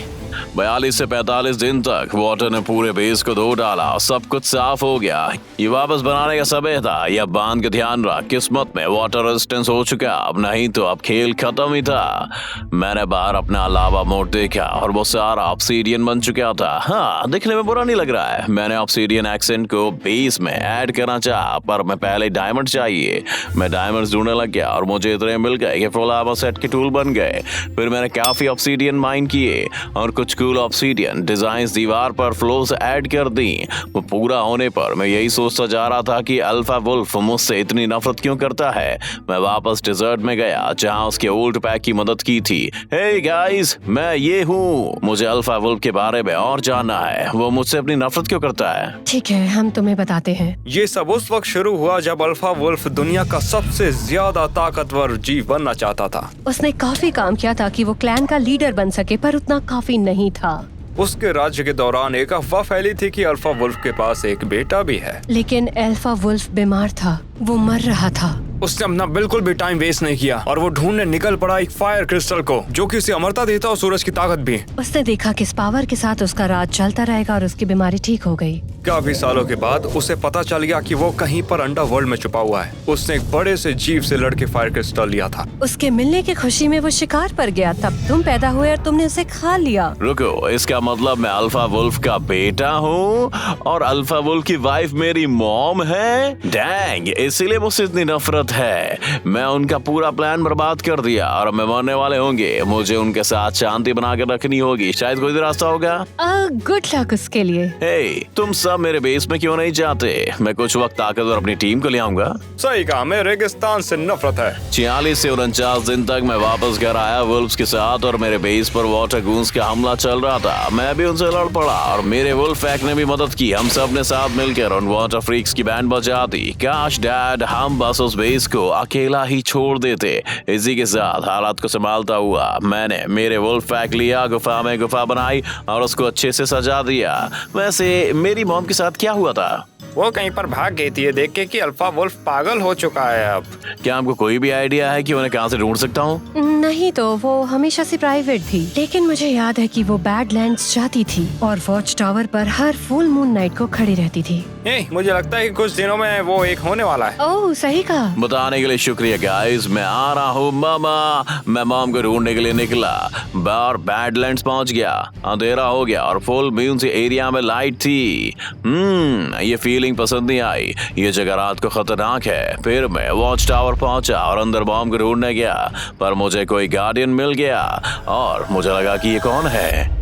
42 से 45 दिन तक वाटर ने पूरे बेस को धो डाला और सब कुछ साफ हो गया। ये वापस बनाने का समय था। यह बांध के ध्यान रख, किस्मत में वाटर रेजिस्टेंस हो चुका, अब नहीं तो अब खेल खत्म ही था। मैंने बाहर अपना लावा मोड देखा और वो सारा ऑब्सीडियन बन चुका था। हाँ, दिखने में बुरा नहीं लग रहा है। मैंने ऑब्सीडियन एक्सेंट को बेस में ऐड करना चाहा, पर मैं पहले डायमंड चाहिए। मैं डायमंड्स ढूंढने लग गया और मुझे इतने मिल गए कि फुल आर्मर सेट के टूल बन गए। फिर मैंने काफी ऑब्सीडियन माइन किए और कुछ कूल ऑब्सीडियन डिजाइन्स दीवार पर फ्लोस ऐड कर दी। वो पूरा होने पर मैं यही सोचता जा रहा था कि अल्फा वुल्फ मुझसे इतनी नफरत क्यों करता है। मैं वापस डिजर्ट में गया जहां उसके ओल्ड पैक की मदद की थी। हे गाइस, मैं ये हूँ। मुझे अल्फा वुल्फ के बारे में और जानना है। वो मुझसे अपनी नफरत क्यों करता है? ठीक है, हम तुम्हें बताते हैं। ये सब उस वक्त शुरू हुआ जब अल्फा वुल्फ दुनिया का सबसे ज्यादा ताकतवर जीव बनना चाहता था। उसने काफी काम किया था कि वो क्लैन का लीडर बन सके, पर उतना काफी नहीं था। उसके राज्य के दौरान एक अफवाह फैली थी कि अल्फा वुल्फ के पास एक बेटा भी है। लेकिन अल्फा वुल्फ बीमार था, वो मर रहा था। उसने अपना बिल्कुल भी टाइम वेस्ट नहीं किया और वो ढूंढने निकल पड़ा एक फायर क्रिस्टल को, जो कि उसे अमरता देता और सूरज की ताकत भी। उसने देखा कि इस पावर के साथ उसका राज चलता रहेगा और उसकी बीमारी ठीक हो गई। काफी सालों के बाद उसे पता चल गया कि वो कहीं पर अंडरवर्ल्ड में छुपा हुआ है। उसने एक बड़े से जीव से लड़के फायर क्रिस्टल लिया था। उसके मिलने की खुशी में वो शिकार पर गया, तब तुम पैदा हुए और तुमने उसे खा लिया। रुको, इसका मतलब मैं अल्फा वुल्फ का बेटा हूँ और अल्फा वुल्फ की वाइफ मेरी मॉम है? डैंग, इसीलिए मुझसे इतनी नफरत है। मैं उनका पूरा प्लान बर्बाद कर दिया और मैं मरने वाले होंगे। मुझे उनके साथ शांति बना के रखनी होगी। शायद कोई रास्ता होगा। गुड लक उसके लिए। हे, तुम सब मेरे बेस में क्यों नहीं जाते? मैं कुछ वक्त ताकतवर अपनी टीम को ले आऊंगा। सही कहा, मैं रेगिस्तान से नफरत है। 46 से 49 दिन तक मैं वापस घर आया वुल्फ्स के साथ और मेरे बेस पर वाटर गूंस का हमला चल रहा था। मैं भी उनसे लड़ पड़ा और मेरे वुल्फ पैक ने भी मदद की। हम सब ने साथ मिलकर उन वाटर फ्रीक्स की बैंड बजा दी। काश डैड हम बस उस बेस को अकेला ही छोड़ देते। इसी के साथ हालात को संभालता हुआ मैंने मेरे वुल्फ पैक लिया, गुफा में गुफा बनाई और उसको अच्छे से सजा दिया। वैसे मेरी मॉम के साथ क्या हुआ था? वो कहीं पर भाग गई थी, ये देख के कि अल्फा वुल्फ पागल हो चुका है अब। क्या आपको कोई भी आइडिया है कि उन्हें कहाँ से ढूंढ सकता हूँ? नहीं तो वो हमेशा से प्राइवेट थी, लेकिन मुझे याद है कि वो बैडलैंड्स जाती थी और वॉच टावर पर हर फुल मून नाइट को खड़ी रहती थी। मुझे लगता है कि कुछ दिनों में वो एक होने वाला है। ओह, सही कहा। बताने के लिए शुक्रिया गाइस। मैं आ रहा हूँ मामा। मैं मॉम को ढूंढने के लिए निकला। बार बैडलैंड्स पहुँच गया। अंधेरा हो गया और फुल मून से एरिया में लाइट थी। ये फीलिंग पसंद नहीं आई। ये जगह रात को खतरनाक है। फिर मैं वॉच टावर पहुंचा और अंदर बॉम्ब को ढूंढने गया, पर मुझे कोई गार्डियन मिल गया और मुझे लगा कि ये कौन है।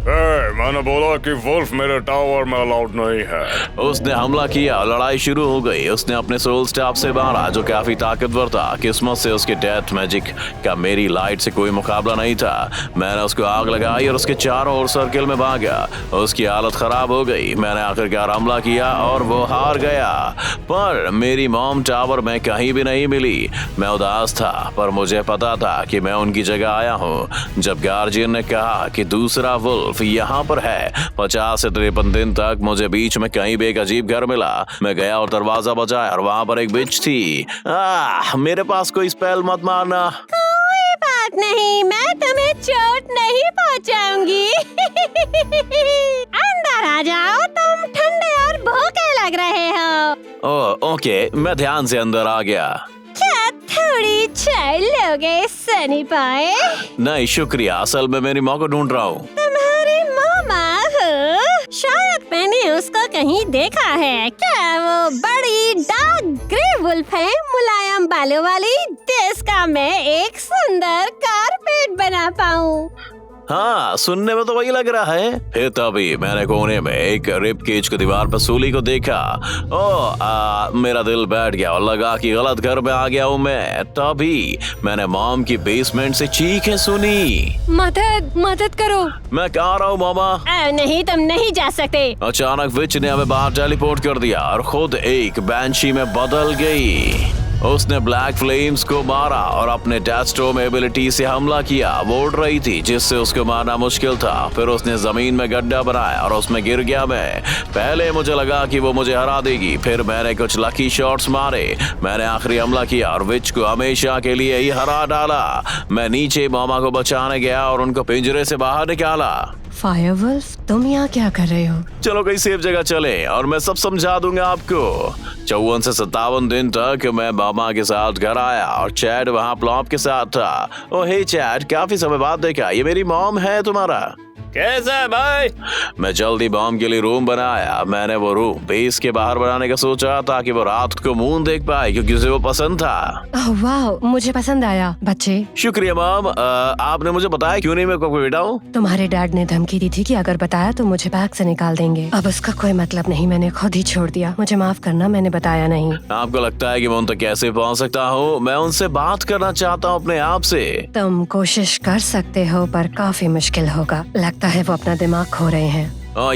मैंने बोला कि वुल्फ मेरे टावर में अलाउड नहीं है। उसने हमला किया, लड़ाई शुरू हो गई। उसने अपने सोल स्टाफ से मारा जो काफी ताकतवर था। किस्मत से उसके डेथ मैजिक का मेरी लाइट से कोई मुकाबला नहीं था। मैंने उसको आग लगाई और उसके चारों ओर सर्किल में भागा। उसकी हालत खराब हो गई। मैंने आखिरकार हमला किया और वो हार गया, पर मेरी मॉम टावर में कहीं भी नहीं मिली। मैं उदास था, पर मुझे पता था कि मैं उनकी जगह आया हूँ। जब गार्जियन ने कहा कि दूसरा वुल्फ यहाँ पर है, 50 से 53 दिन तक मुझे बीच में कहीं भी एक अजीब घर मिला। मैं गया और दरवाजा बजाया और वहाँ पर एक बिच थी। मेरे पास कोई स्पेल मत मारना। कोई बात नहीं, मैं तुम्हें चोट नहीं पहुंचाऊंगी। अंदर आ जाओ, तुम ठंडे और भूखे लग रहे हो। ओके, मैं ध्यान से अंदर आ गया। क्या थोड़ी चाय लोगे सनी पाए? नहीं शुक्रिया, असल में मेरी माँ को ढूंढ रहा हूँ। तुम्हारी मामा हो? शायद मैंने उसको कहीं देखा है। क्या वो बड़ी डार्क ग्रे वुल्फ है, मुलायम बालों वाली, जिसका मैं एक सुंदर कारपेट बना पाऊँ? हाँ, सुनने में तो वही लग रहा है। फिर तभी मैंने कोने में एक रिब केज की दीवार पर सूली को देखा। मेरा दिल बैठ गया और लगा कि गलत घर में आ गया हूँ मैं। तभी मैंने मॉम की बेसमेंट से चीखें सुनी। मदद करो। मैं कह रहा हूँ मामा। नहीं, तुम नहीं जा सकते। अचानक विच ने हमें बाहर टेलीपोर्ट कर दिया और खुद एक बैंशी में बदल गई। उसने ब्लैक फ्लेम्स को मारा और अपने डेस्ट्रोम एबिलिटी से हमला किया। वो उड़ रही थी जिससे उसको मारना मुश्किल था। फिर उसने जमीन में गड्ढा बनाया और उसमें गिर गया मैं। पहले मुझे लगा कि वो मुझे हरा देगी, फिर मैंने कुछ लकी शॉट्स मारे। मैंने आखिरी हमला किया और विच को हमेशा के लिए ही हरा डाला। मैं नीचे मामा को बचाने गया और उनको पिंजरे से बाहर निकाला। फायरवुल्फ, तुम यहाँ क्या कर रहे हो? चलो कहीं सेफ जगह चले और मैं सब समझा दूंगा आपको। 54 से 57 दिन तक मैं मामा के साथ घर आया और चैड वहाँ प्लॉप के साथ था। ओ हे चैड, काफी समय बाद देखा। ये मेरी मॉम है तुम्हारा। कैसा है भाई? मैं जल्दी मॉम के लिए रूम बनाया। मैंने वो रूम बेस के बाहर बनाने का सोचा ताकि वो रात को मून देख पाए, क्योंकि उसे वो पसंद था। ओह वाह, मुझे पसंद आया बच्चे। शुक्रिया मॉम। आपने मुझे बताया क्यों नहीं मैं कोई बेटा हूँ? तुम्हारे डैड ने धमकी दी थी कि अगर बताया तो मुझे बैग से निकाल देंगे। अब उसका कोई मतलब नहीं, मैंने खुद ही छोड़ दिया। मुझे माफ करना, मैंने बताया नहीं। आपको लगता है कि मैं उन तक कैसे पहुँच सकता हूँ? मैं उनसे बात करना चाहता हूँ अपने आप से। तुम कोशिश कर सकते हो पर काफी मुश्किल होगा। लगता है वो अपना दिमाग खो रहे हैं। ओह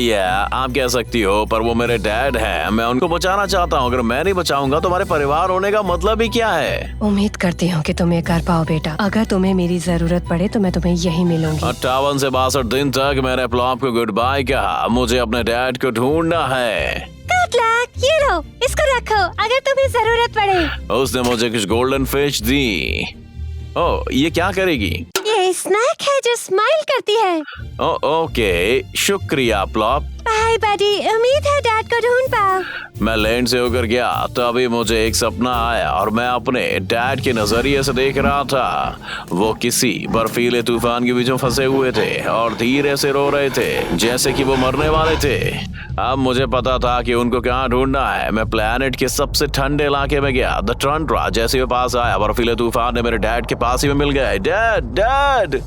आप कह सकती हो, पर वो मेरे डैड हैं। मैं उनको बचाना चाहता हूँ। अगर मैं नहीं बचाऊंगा तो हमारे परिवार होने का मतलब ही क्या है? उम्मीद करती हूँ कि तुम ये कर पाओ बेटा। अगर तुम्हें मेरी जरूरत पड़े तो मैं तुम्हें यही मिलूंगी। 58 से 62 दिन तक मैंने प्लॉप को गुड बाय कहा। मुझे अपने डैड को ढूंढना है। गुड लक, ये लो, इसको रखो अगर तुम्हें जरूरत पड़े। उसने मुझे कुछ गोल्डन फिश दी। ओह, ये क्या करेगी? ये स्नैक है जो स्माइल करती है। ओके, शुक्रिया प्लॉप। बाय बडी, उम्मीद है डैड को ढूंढ पाओ। मैं लैंड से होकर गया तभी मुझे एक सपना आया और मैं अपने डैड के नजरिए से देख रहा था। वो किसी बर्फीले तूफान के बीच में फंसे हुए थे और धीरे से रो रहे थे जैसे कि वो मरने वाले थे। अब मुझे पता था कि उनको कहाँ ढूंढना है। मैं प्लेनेट के सबसे ठंडे इलाके में गया, द टंड्रा। जैसे वो पास आया, बर्फीले तूफान ने मेरे डैड के पास ही में मिल गए। Dad dad.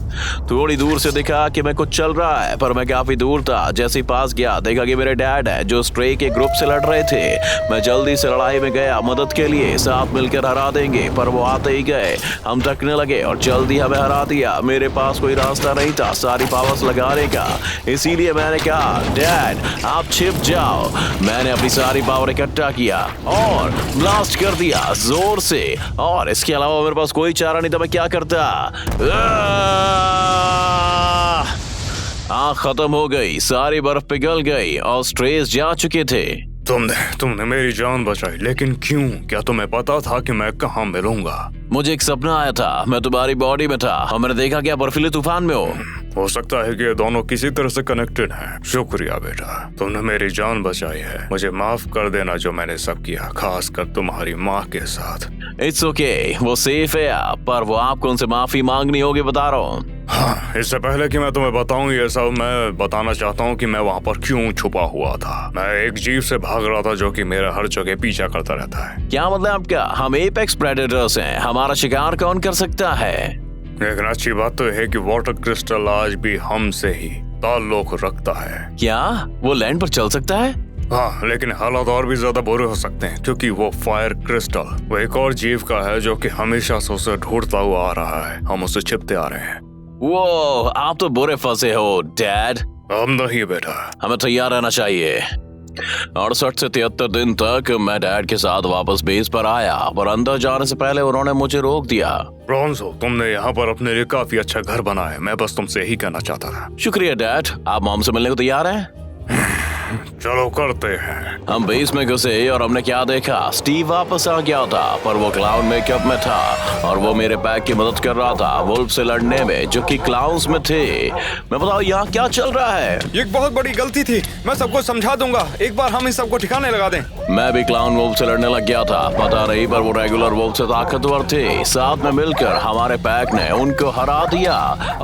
थोड़ी दूर से दिखा कि मैं कुछ चल रहा है, पर मैं काफी दूर था। जैसे ही पास गया देखा कि मेरे डैड है जो स्ट्रे के ग्रुप से लड़ रहे थे। मैं जल्दी से लड़ाई में गया मदद के लिए, साथ मिलकर हरा देंगे। पर वो आते ही गए, हम थकने लगे और जल्दी हमें हरा दिया। मेरे पास कोई रास्ता नहीं था सारी पावर्स लगाने का, इसीलिए मैंने कहा डैड आप छिप जाओ। मैंने अपनी सारी पावर इकट्ठा किया और ब्लास्ट कर दिया जोर से, और इसके अलावा मेरे पास कोई चारा नहीं था। मैं क्या करता? आँख खत्म हो गई, सारी बर्फ पिघल गई और स्ट्रेस जा चुके थे। तुमने मेरी जान बचाई, लेकिन क्यों? क्या तुम्हें पता था कि मैं कहाँ मिलूंगा? मुझे एक सपना आया था, मैं तुम्हारी बॉडी में था और मैंने देखा कि आप बर्फीले तूफान में हो सकता है कि ये दोनों किसी तरह से कनेक्टेड हैं। शुक्रिया बेटा, तुमने मेरी जान बचाई है। मुझे माफ कर देना जो मैंने सब किया, खासकर तुम्हारी माँ के साथ। इट्स ओके, वो सेफ है पर वो आपको उनसे माफी मांगनी होगी, बता रहा हूँ। हाँ, इससे पहले कि मैं तुम्हें बताऊं ये सब, मैं बताना चाहता हूँ कि मैं वहाँ पर क्यों छुपा हुआ था। मैं एक जीव से भाग रहा था जो कि मेरा हर जगह पीछा करता रहता है। क्या मतलब आपका? हम एपेक्स प्रेडेटर्स हैं, हमारा शिकार कौन कर सकता है? लेकिन अच्छी बात तो है कि वाटर क्रिस्टल आज भी हमसे ही ताल्लुक रखता है। क्या वो लैंड पर चल सकता है? हाँ, लेकिन हालात और भी ज्यादा बुरे हो सकते हैं क्योंकि वो फायर क्रिस्टल वो एक और जीव का है जो कि हमेशा से उसे ढूंढता हुआ आ रहा है। हम उसे छिपते आ रहे हैं। वो आप तो बुरे फंसे हो डैड। हम नहीं बेटा, हमें तैयार रहना चाहिए। 68 से 73 दिन तक मैं डैड के साथ वापस बेस पर आया, पर अंदर जाने से पहले उन्होंने मुझे रोक दिया। ब्रॉन्जो, तुमने यहाँ पर अपने लिए काफी अच्छा घर बनाया है। मैं बस तुमसे यही कहना चाहता था। शुक्रिया डैड। आप मॉम से मिलने को तैयार हैं? चलो करते हैं। हम बेस में घुसे और हमने क्या देखा, स्टीव वापस आ गया था पर वो क्लाउन मेकअप में था और वो मेरे पैक की मदद कर रहा था वुल्फ से लड़ने में जो कि क्लाउन्स में थे। मैं बताओ यहाँ क्या चल रहा है? ये एक बहुत बड़ी गलती थी, मैं सबको समझा दूंगा। एक बार हम इस सबको ठिकाने लगा दें। मैं भी क्लाउन वुल्फ से लड़ने लग गया था, पता नहीं पर वो रेगुलर वुल्फ से ताकतवर थे। साथ में मिलकर हमारे पैक ने उनको हरा दिया।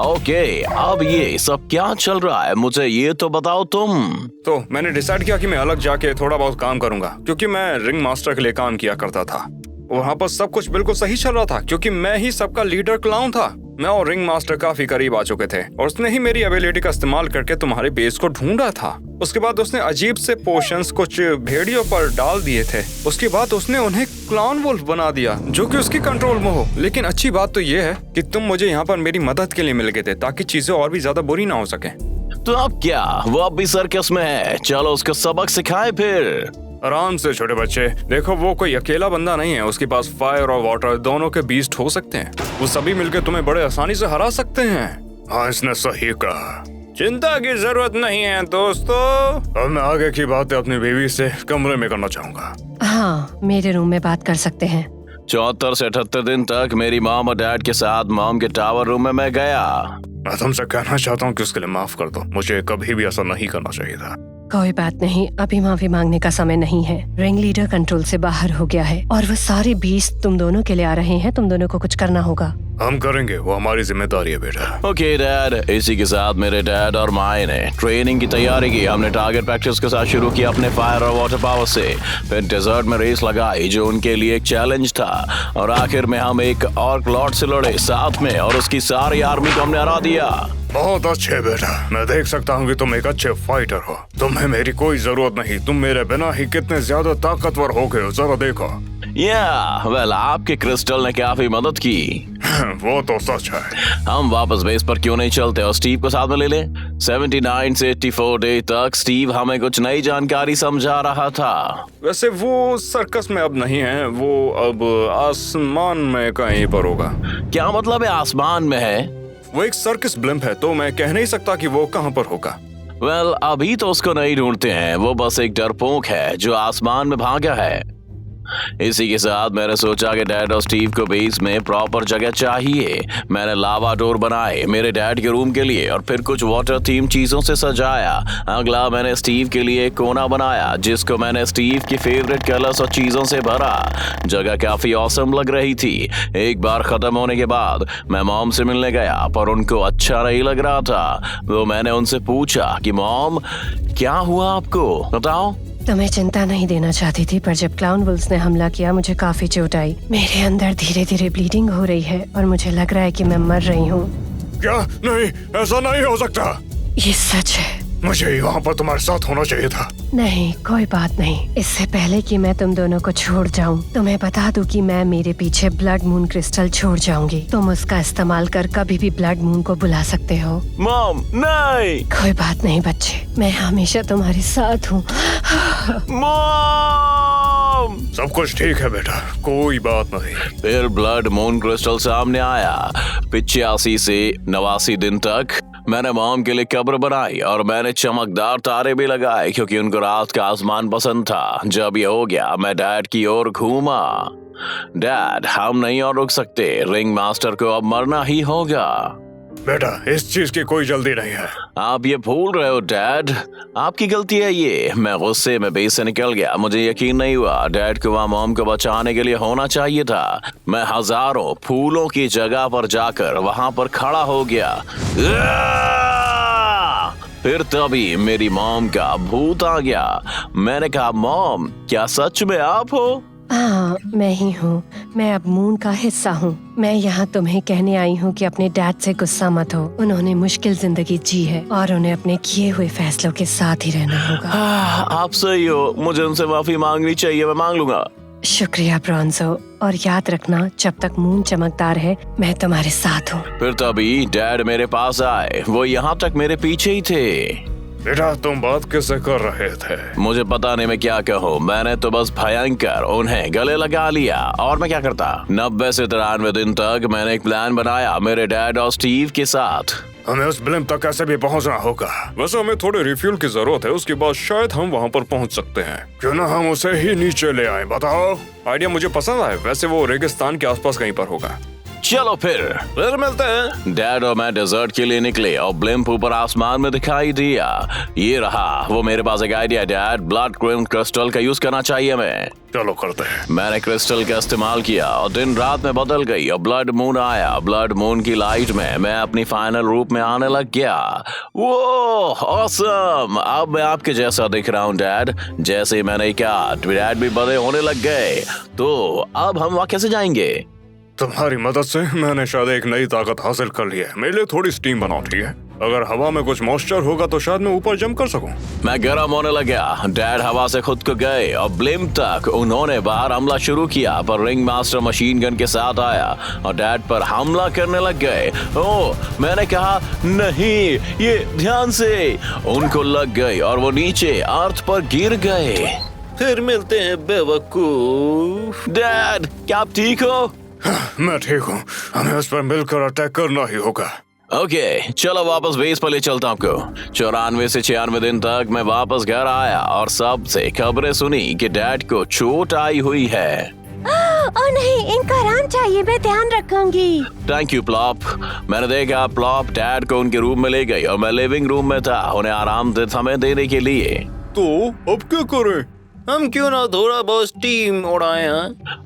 ओके, अब ये सब क्या चल रहा है मुझे ये तो बताओ तुम। तो मैंने डिसाइड किया कि मैं अलग जाके थोड़ा बहुत काम करूंगा, क्योंकि मैं रिंग मास्टर के लिए काम किया करता था। वहाँ पर सब कुछ बिल्कुल सही चल रहा था क्योंकि मैं ही सबका लीडर क्लाउन था। मैं और रिंग मास्टर काफी करीब आ चुके थे और उसने ही मेरी एबिलिटी का इस्तेमाल करके तुम्हारे बेस को ढूंढा था। उसके बाद उसने अजीब से पोशंस कुछ भेड़ियों पर डाल दिए थे। उसके बाद उसने उन्हें क्लाउन वुल्फ बना दिया जो कि उसकी कंट्रोल में हो। लेकिन अच्छी बात तो ये है कि तुम मुझे यहाँ पर मेरी मदद के लिए मिल गए थे ताकि चीजें और भी ज्यादा बुरी ना हो सके। तो अब क्या, वो अब भी सर्कस में है, चलो उसको सबक सिखाए फिर। आराम से छोटे बच्चे, देखो वो कोई अकेला बंदा नहीं है, उसके पास फायर और वाटर दोनों के बीस्ट हो सकते हैं। वो सभी मिलकर तुम्हें बड़े आसानी से हरा सकते हैं। हाँ, इसने सही कहा। चिंता की जरूरत नहीं है दोस्तों। अब मैं आगे की बातें अपनी बीवी से कमरे में करना चाहूंगा। हाँ, मेरे रूम में बात कर सकते हैं। 74 से 78 दिन तक मेरी मॉम और डैड के साथ मॉम के टावर रूम में मैं गया। मैं तुमसे कहना चाहता हूँ कि उसके लिए माफ कर दो। मुझे कभी भी ऐसा नहीं करना चाहिए था। कोई बात नहीं, अभी माफी मांगने का समय नहीं है। रिंग लीडर कंट्रोल से बाहर हो गया है और वो सारे बीस्ट तुम दोनों के लिए आ रहे हैं। तुम दोनों को कुछ करना होगा। हम करेंगे, वो हमारी जिम्मेदारी है बेटा। Okay dad. इसी के साथ मेरे डैड और माए ने ट्रेनिंग की तैयारी की। हमने टारगेट प्रैक्टिस के साथ शुरू किया अपने फायर और वाटर पावर से, फिर डेजर्ट में रेस लगाई जो उनके लिए एक चैलेंज था, और आखिर में हम एक ऑर्क लॉर्ड से लड़े साथ में और उसकी सारी आर्मी को हमने हरा दिया। बहुत अच्छे बेटा, मैं देख सकता हूँ कि तुम एक अच्छे फाइटर हो। तुम्हें मेरी कोई जरूरत नहीं, तुम मेरे बिना ही कितने ज्यादा ताकतवर हो गए हो, जरा देखो। वेल, आपके क्रिस्टल ने काफी मदद की। वो तो सच है। हम वापस बेस पर क्यों नहीं चलते और स्टीव को साथ में ले लें? 79 से 84 डे तक स्टीव हमें कुछ नई जानकारी समझा रहा था। वैसे वो सर्कस में अब नहीं है, वो अब आसमान में कहीं पर होगा। क्या मतलब है आसमान में है? वो एक सर्कस ब्लिम्प है, तो मैं कह नहीं सकता कि वो कहाँ पर होगा। वेल, अभी तो उसको नहीं ढूंढते हैं, वो बस एक डरपोक है जो आसमान में भागा है। इसी के साथ मैंने सोचा कि डैड और स्टीव को बेस में प्रॉपर जगह चाहिए। मैंने लावा डोर बनाए मेरे डैड के रूम के लिए और फिर कुछ वाटर थीम चीजों से सजाया। अगला मैंने स्टीव के लिए एक कोना बनाया जिसको मैंने स्टीव की फेवरेट कलर्स और चीजों से भरा। जगह काफी ऑसम लग रही थी। एक बार खत्म होने के बाद मैं मॉम से मिलने गया पर उनको अच्छा नहीं लग रहा था, तो मैंने उनसे पूछा कि मॉम क्या हुआ आपको, बताओ। तुम्हें चिंता नहीं देना चाहती थी, पर जब क्लाउन वुल्फ्स ने हमला किया मुझे काफी चोट आई। मेरे अंदर धीरे धीरे ब्लीडिंग हो रही है और मुझे लग रहा है कि मैं मर रही हूँ। क्या? नहीं, ऐसा नहीं हो सकता। ये सच है। मुझे यहाँ पर तुम्हारे साथ होना चाहिए था। नहीं, कोई बात नहीं। इससे पहले कि मैं तुम दोनों को छोड़ जाऊं, तुम्हें बता दूं कि मैं मेरे पीछे ब्लड मून क्रिस्टल छोड़ जाऊंगी। तुम उसका इस्तेमाल कर कभी भी ब्लड मून को बुला सकते हो। मॉम नहीं। कोई बात नहीं बच्चे, मैं हमेशा तुम्हारे साथ हूँ। मॉम! सब कुछ ठीक है बेटा, कोई बात नहीं। फिर ब्लड मून क्रिस्टल सामने आया। 85 से 89 दिन तक मैंने मॉम के लिए कब्र बनाई और मैंने चमकदार तारे भी लगाए क्योंकि उनको रात का आसमान पसंद था। जब ये हो गया मैं डैड की ओर घूमा। डैड, हम नहीं और रुक सकते, रिंग मास्टर को अब मरना ही होगा। बेटा, इस चीज की कोई जल्दी नहीं है। आप ये भूल रहे हो डैड, आपकी गलती है ये। मैं गुस्से में बेस से निकल गया। मुझे यकीन नहीं हुआ डैड को वहाँ मॉम को बचाने के लिए होना चाहिए था। मैं हजारों फूलों की जगह पर जाकर वहाँ पर खड़ा हो गया। फिर तभी मेरी मॉम का भूत आ गया। मैंने कहा, मॉम क्या सच में आप हो? हाँ, मैं ही हूँ। मैं अब मून का हिस्सा हूँ। मैं यहाँ तुम्हें कहने आई हूँ कि अपने डैड से गुस्सा मत हो। उन्होंने मुश्किल जिंदगी जी है और उन्हें अपने किए हुए फैसलों के साथ ही रहना होगा। आप सही हो, मुझे उनसे माफी मांगनी चाहिए, मैं मांग लूंगा। शुक्रिया ब्रॉन्जो, और याद रखना जब तक मून चमकदार है मैं तुम्हारे साथ हूँ। फिर तभी डैड मेरे पास आए। वो यहाँ तक मेरे पीछे ही थे। बेटा, तुम बात किससे कर रहे थे? मुझे पता नहीं मैं क्या कहूँ। मैंने तो बस भयंकर उन्हें गले लगा लिया। और मैं क्या करता? 90 से 93 दिन तक मैंने एक प्लान बनाया मेरे डैड और स्टीव के साथ। हमें उस ब्लिम्प तक कैसे भी पहुंचना होगा। वैसे हमें थोड़े रिफ्यूल की जरूरत है, उसके बाद शायद हम वहां पर पहुंच सकते हैं। क्यों ना हम उसे ही नीचे ले आए? बताओ। आइडिया मुझे पसंद आया। वैसे वो रेगिस्तान के आसपास कहीं पर होगा। चलो फिर मिलते हैं। डैड और मैं डेजर्ट के लिए निकले और ब्लिम्प ऊपर आसमान में दिखाई दिया। ये रहा वो मेरे पास एक आइडिया। डैड, ब्लड क्रिस्टल का यूज करना चाहिए हमें। चलो करते हैं। मैंने क्रिस्टल का इस्तेमाल किया और दिन रात में बदल गई और ब्लड मून आया। ब्लड मून की लाइट में मैं अपनी फाइनल रूप में आने लग गया। वो ऑसम! अब मैं आपके जैसा दिख रहा हूँ डैड। जैसे ही मैंने कहा डैड भी बड़े होने लग गए। तो अब हम वहाँ कैसे जाएंगे? तुम्हारी मदद से मैंने शायद एक नई ताकत हासिल कर ली है। मेरे लिए थोड़ी स्टीम बनाओ, ठीक है? अगर हवा में कुछ मॉइस्चर होगा तो शायद मैं ऊपर जंप कर सकूं। मैं गर्म होने लगा। डैड हवा से खुद को गए और ब्लिम तक उन्होंने बाहर हमला शुरू किया, पर रिंग मास्टर मशीन गन के साथ आया और डैड पर हमला करने लग गए। ओह, मैंने कहा नहीं, ये ध्यान से। उनको लग गई और वो नीचे अर्थ पर गिर गए। फिर मिलते हैं बेवकूफ। डैड, क्या आप ठीक हो? मैं ठीक हूँ। हमें उस पर मिलकर अटैक करना ही होगा। ओके, चलो वापस बेस पर ले चलता हूँ आपको। 94 से 96 दिन तक मैं वापस घर आया और सबसे खबरें सुनी कि डैड को चोट आई हुई है। ओ नहीं, इनको आराम चाहिए, मैं ध्यान रखूंगी। Thank you plop. मैंने देखा प्लॉप डैड को उनके रूम में ले गई और मैं लिविंग रूम में था उन्हें आराम से समय देने के लिए। तो अब क्या करें? हम क्यों ना थोड़ा बहुत स्टीम उड़ाए?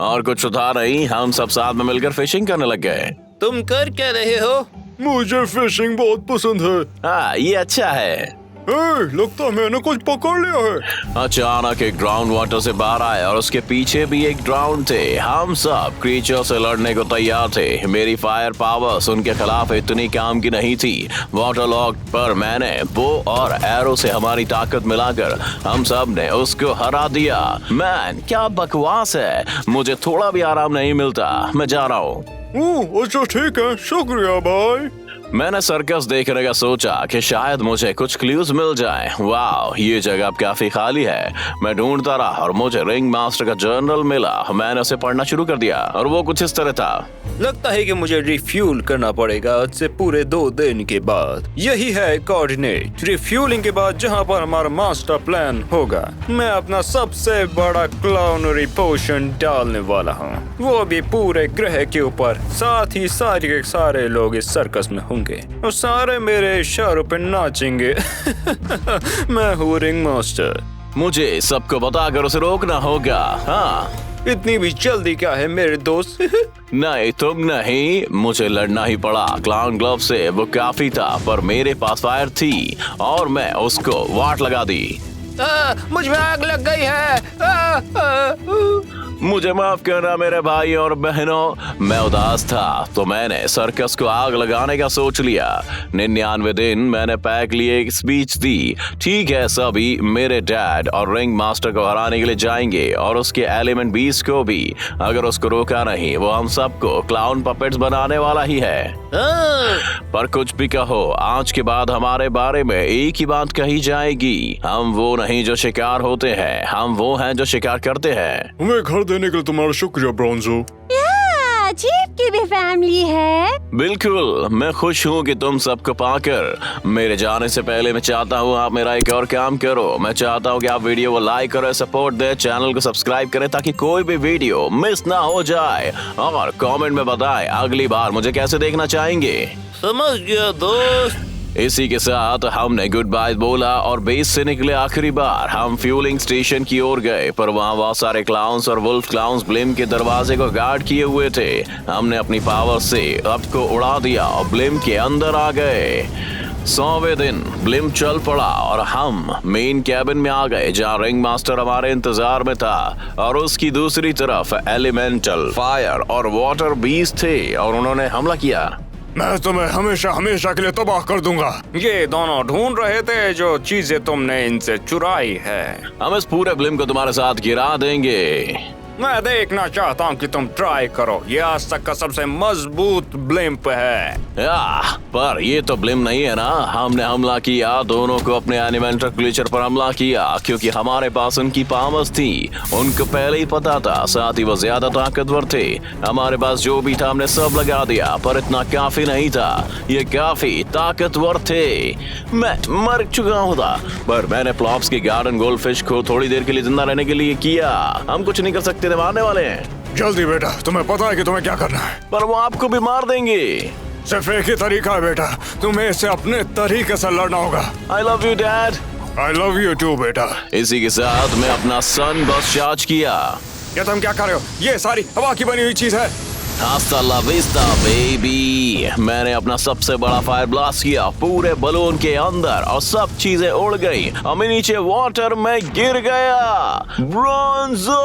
और कुछ था नहीं, हम सब साथ में मिलकर फिशिंग करने लग गए। तुम कर क्या रहे हो? मुझे फिशिंग बहुत पसंद है। हाँ, ये अच्छा है। लगता है मैंने कुछ पकड़ लिया है। अचानक एक ग्राउंड वाटर से बाहर आया और उसके पीछे भी एक ड्राउन थे। हम सब क्रीचर से लड़ने को तैयार थे। मेरी फायर पावर्स उनके खिलाफ इतनी काम की नहीं थी। वाटर लॉक पर मैंने बो और एरो से हमारी ताकत मिलाकर हम सब ने उसको हरा दिया। मैन, क्या बकवास है, मुझे थोड़ा भी आराम नहीं मिलता। मैं जा रहा हूँ। अच्छा ठीक है, शुक्रिया भाई। मैंने सर्कस देखने का सोचा कि शायद मुझे कुछ क्लूज मिल जाए। वाह, ये जगह अब काफी खाली है। मैं ढूंढता रहा और मुझे रिंग मास्टर का जर्नल मिला। मैंने उसे पढ़ना शुरू कर दिया और वो कुछ इस तरह था। लगता है कि मुझे रिफ्यूल करना पड़ेगा आज से पूरे 2 दिन के बाद। यही है कोऑर्डिनेट। रिफ्यूलिंग के बाद जहाँ पर हमारा मास्टर प्लान होगा, मैं अपना सबसे बड़ा क्लाउनरी पोशन डालने वाला हूँ, वो भी पूरे ग्रह के ऊपर। साथ ही सारे के सारे लोग इस सर्कस में होंगे और सारे मेरे इशारों पे नाचेंगे। मैं हूँ रिंग मास्टर। मुझे सबको बताकर उसे रोकना होगा। हाँ, इतनी भी जल्दी क्या है मेरे दोस्त? नहीं तुम नहीं, मुझे लड़ना ही पड़ा। क्लाउन ग्लव से वो काफी था, पर मेरे पास फायर थी और मैं उसको वाट लगा दी। मुझ में आग लग गई है। मुझे माफ करना मेरे भाई और बहनों, मैं उदास था तो मैंने सर्कस को आग लगाने का सोच लिया। 99 दिन मैंने पैक लिए एक स्पीच दी। ठीक है, सभी मेरे डैड और रिंग मास्टर को हराने के लिए जाएंगे और उसके एलिमेंट बीस्ट को भी। अगर उसको रोका नहीं, वो हम सबको क्लाउन पपेट्स बनाने वाला ही है। पर कुछ भी कहो, आज के बाद हमारे बारे में एक ही बात कही जाएगी। हम वो नहीं जो शिकार होते हैं, हम वो हैं जो शिकार करते हैं। हमें घर देने के लिए तुम्हारा शुक्रिया ब्रोंजो। जीप की भी फैमिली है। बिल्कुल, मैं खुश हूँ कि तुम सबको पाकर। मेरे जाने से पहले मैं चाहता हूँ आप मेरा एक और काम करो। मैं चाहता हूँ कि आप वीडियो को लाइक करें, सपोर्ट दें, चैनल को सब्सक्राइब करें ताकि कोई भी वीडियो मिस ना हो जाए। और कमेंट में बताएं अगली बार मुझे कैसे देखना चाहेंगे। समझ गया दोस्त। इसी के साथ हमने गुड बाय बोला और बेस से निकले। आखिरी बार हम फ्यूलिंग स्टेशन की ओर गए, पर वहाँ बहुत सारे क्लाउन्स और वुल्फ क्लाउन्स ब्लिम के दरवाजे को गार्ड किए हुए थे। हमने अपनी पावर से अर्थ को उड़ा दिया और ब्लिम के अंदर आ गए। 100वें दिन ब्लिम चल पड़ा और हम मेन कैबिन में आ गए, जहाँ रिंग मास्टर हमारे इंतजार में था और उसकी दूसरी तरफ एलिमेंटल, फायर और वाटर बीस्ट थे और उन्होंने हमला किया। मैं तुम्हें हमेशा हमेशा के लिए तबाह कर दूंगा। ये दोनों ढूंढ रहे थे जो चीजें तुमने इनसे चुराई है। हम इस पूरे ब्लिम को तुम्हारे साथ गिरा देंगे। मैं देखना चाहता हूँ कि तुम ट्राई करो। ये आज तक का सबसे मजबूत ब्लिम्प है। पर ये तो ब्लिम नहीं है ना। हमने हमला किया, दोनों को अपने एलिमेंटल क्रीचर पर हमला किया क्योंकि हमारे पास उनकी पावर्स थी। उनको पहले ही पता था, साथ ही वो ज्यादा ताकतवर थे। हमारे पास जो भी था हमने सब लगा दिया, पर इतना काफी नहीं था। ये काफी ताकतवर थे। मैं मर चुका होता, पर मैंने प्लॉप्स की गार्डन गोल्डफिश को थोड़ी देर के लिए जिंदा रहने के लिए किया। हम कुछ नहीं कर सकते, मारने वाले हैं। जल्दी बेटा, तुम्हें पता है कि तुम्हें क्या करना है। पर वो आपको भी मार देंगे। सिर्फ एक ही तरीका है बेटा, तुम्हें इससे अपने तरीके से लड़ना होगा। I love you, Dad. I love you too बेटा। इसी के साथ मैं अपना सन बस चार्ज किया। ये तुम क्या कर रहे हो? ये सारी हवा की बनी हुई चीज है। Hasta la vista, baby। मैंने अपना सबसे बड़ा फायर ब्लास्ट किया पूरे बलून के अंदर और सब चीजें उड़ गई और मैं नीचे वाटर में गिर गया। ब्रोंजो!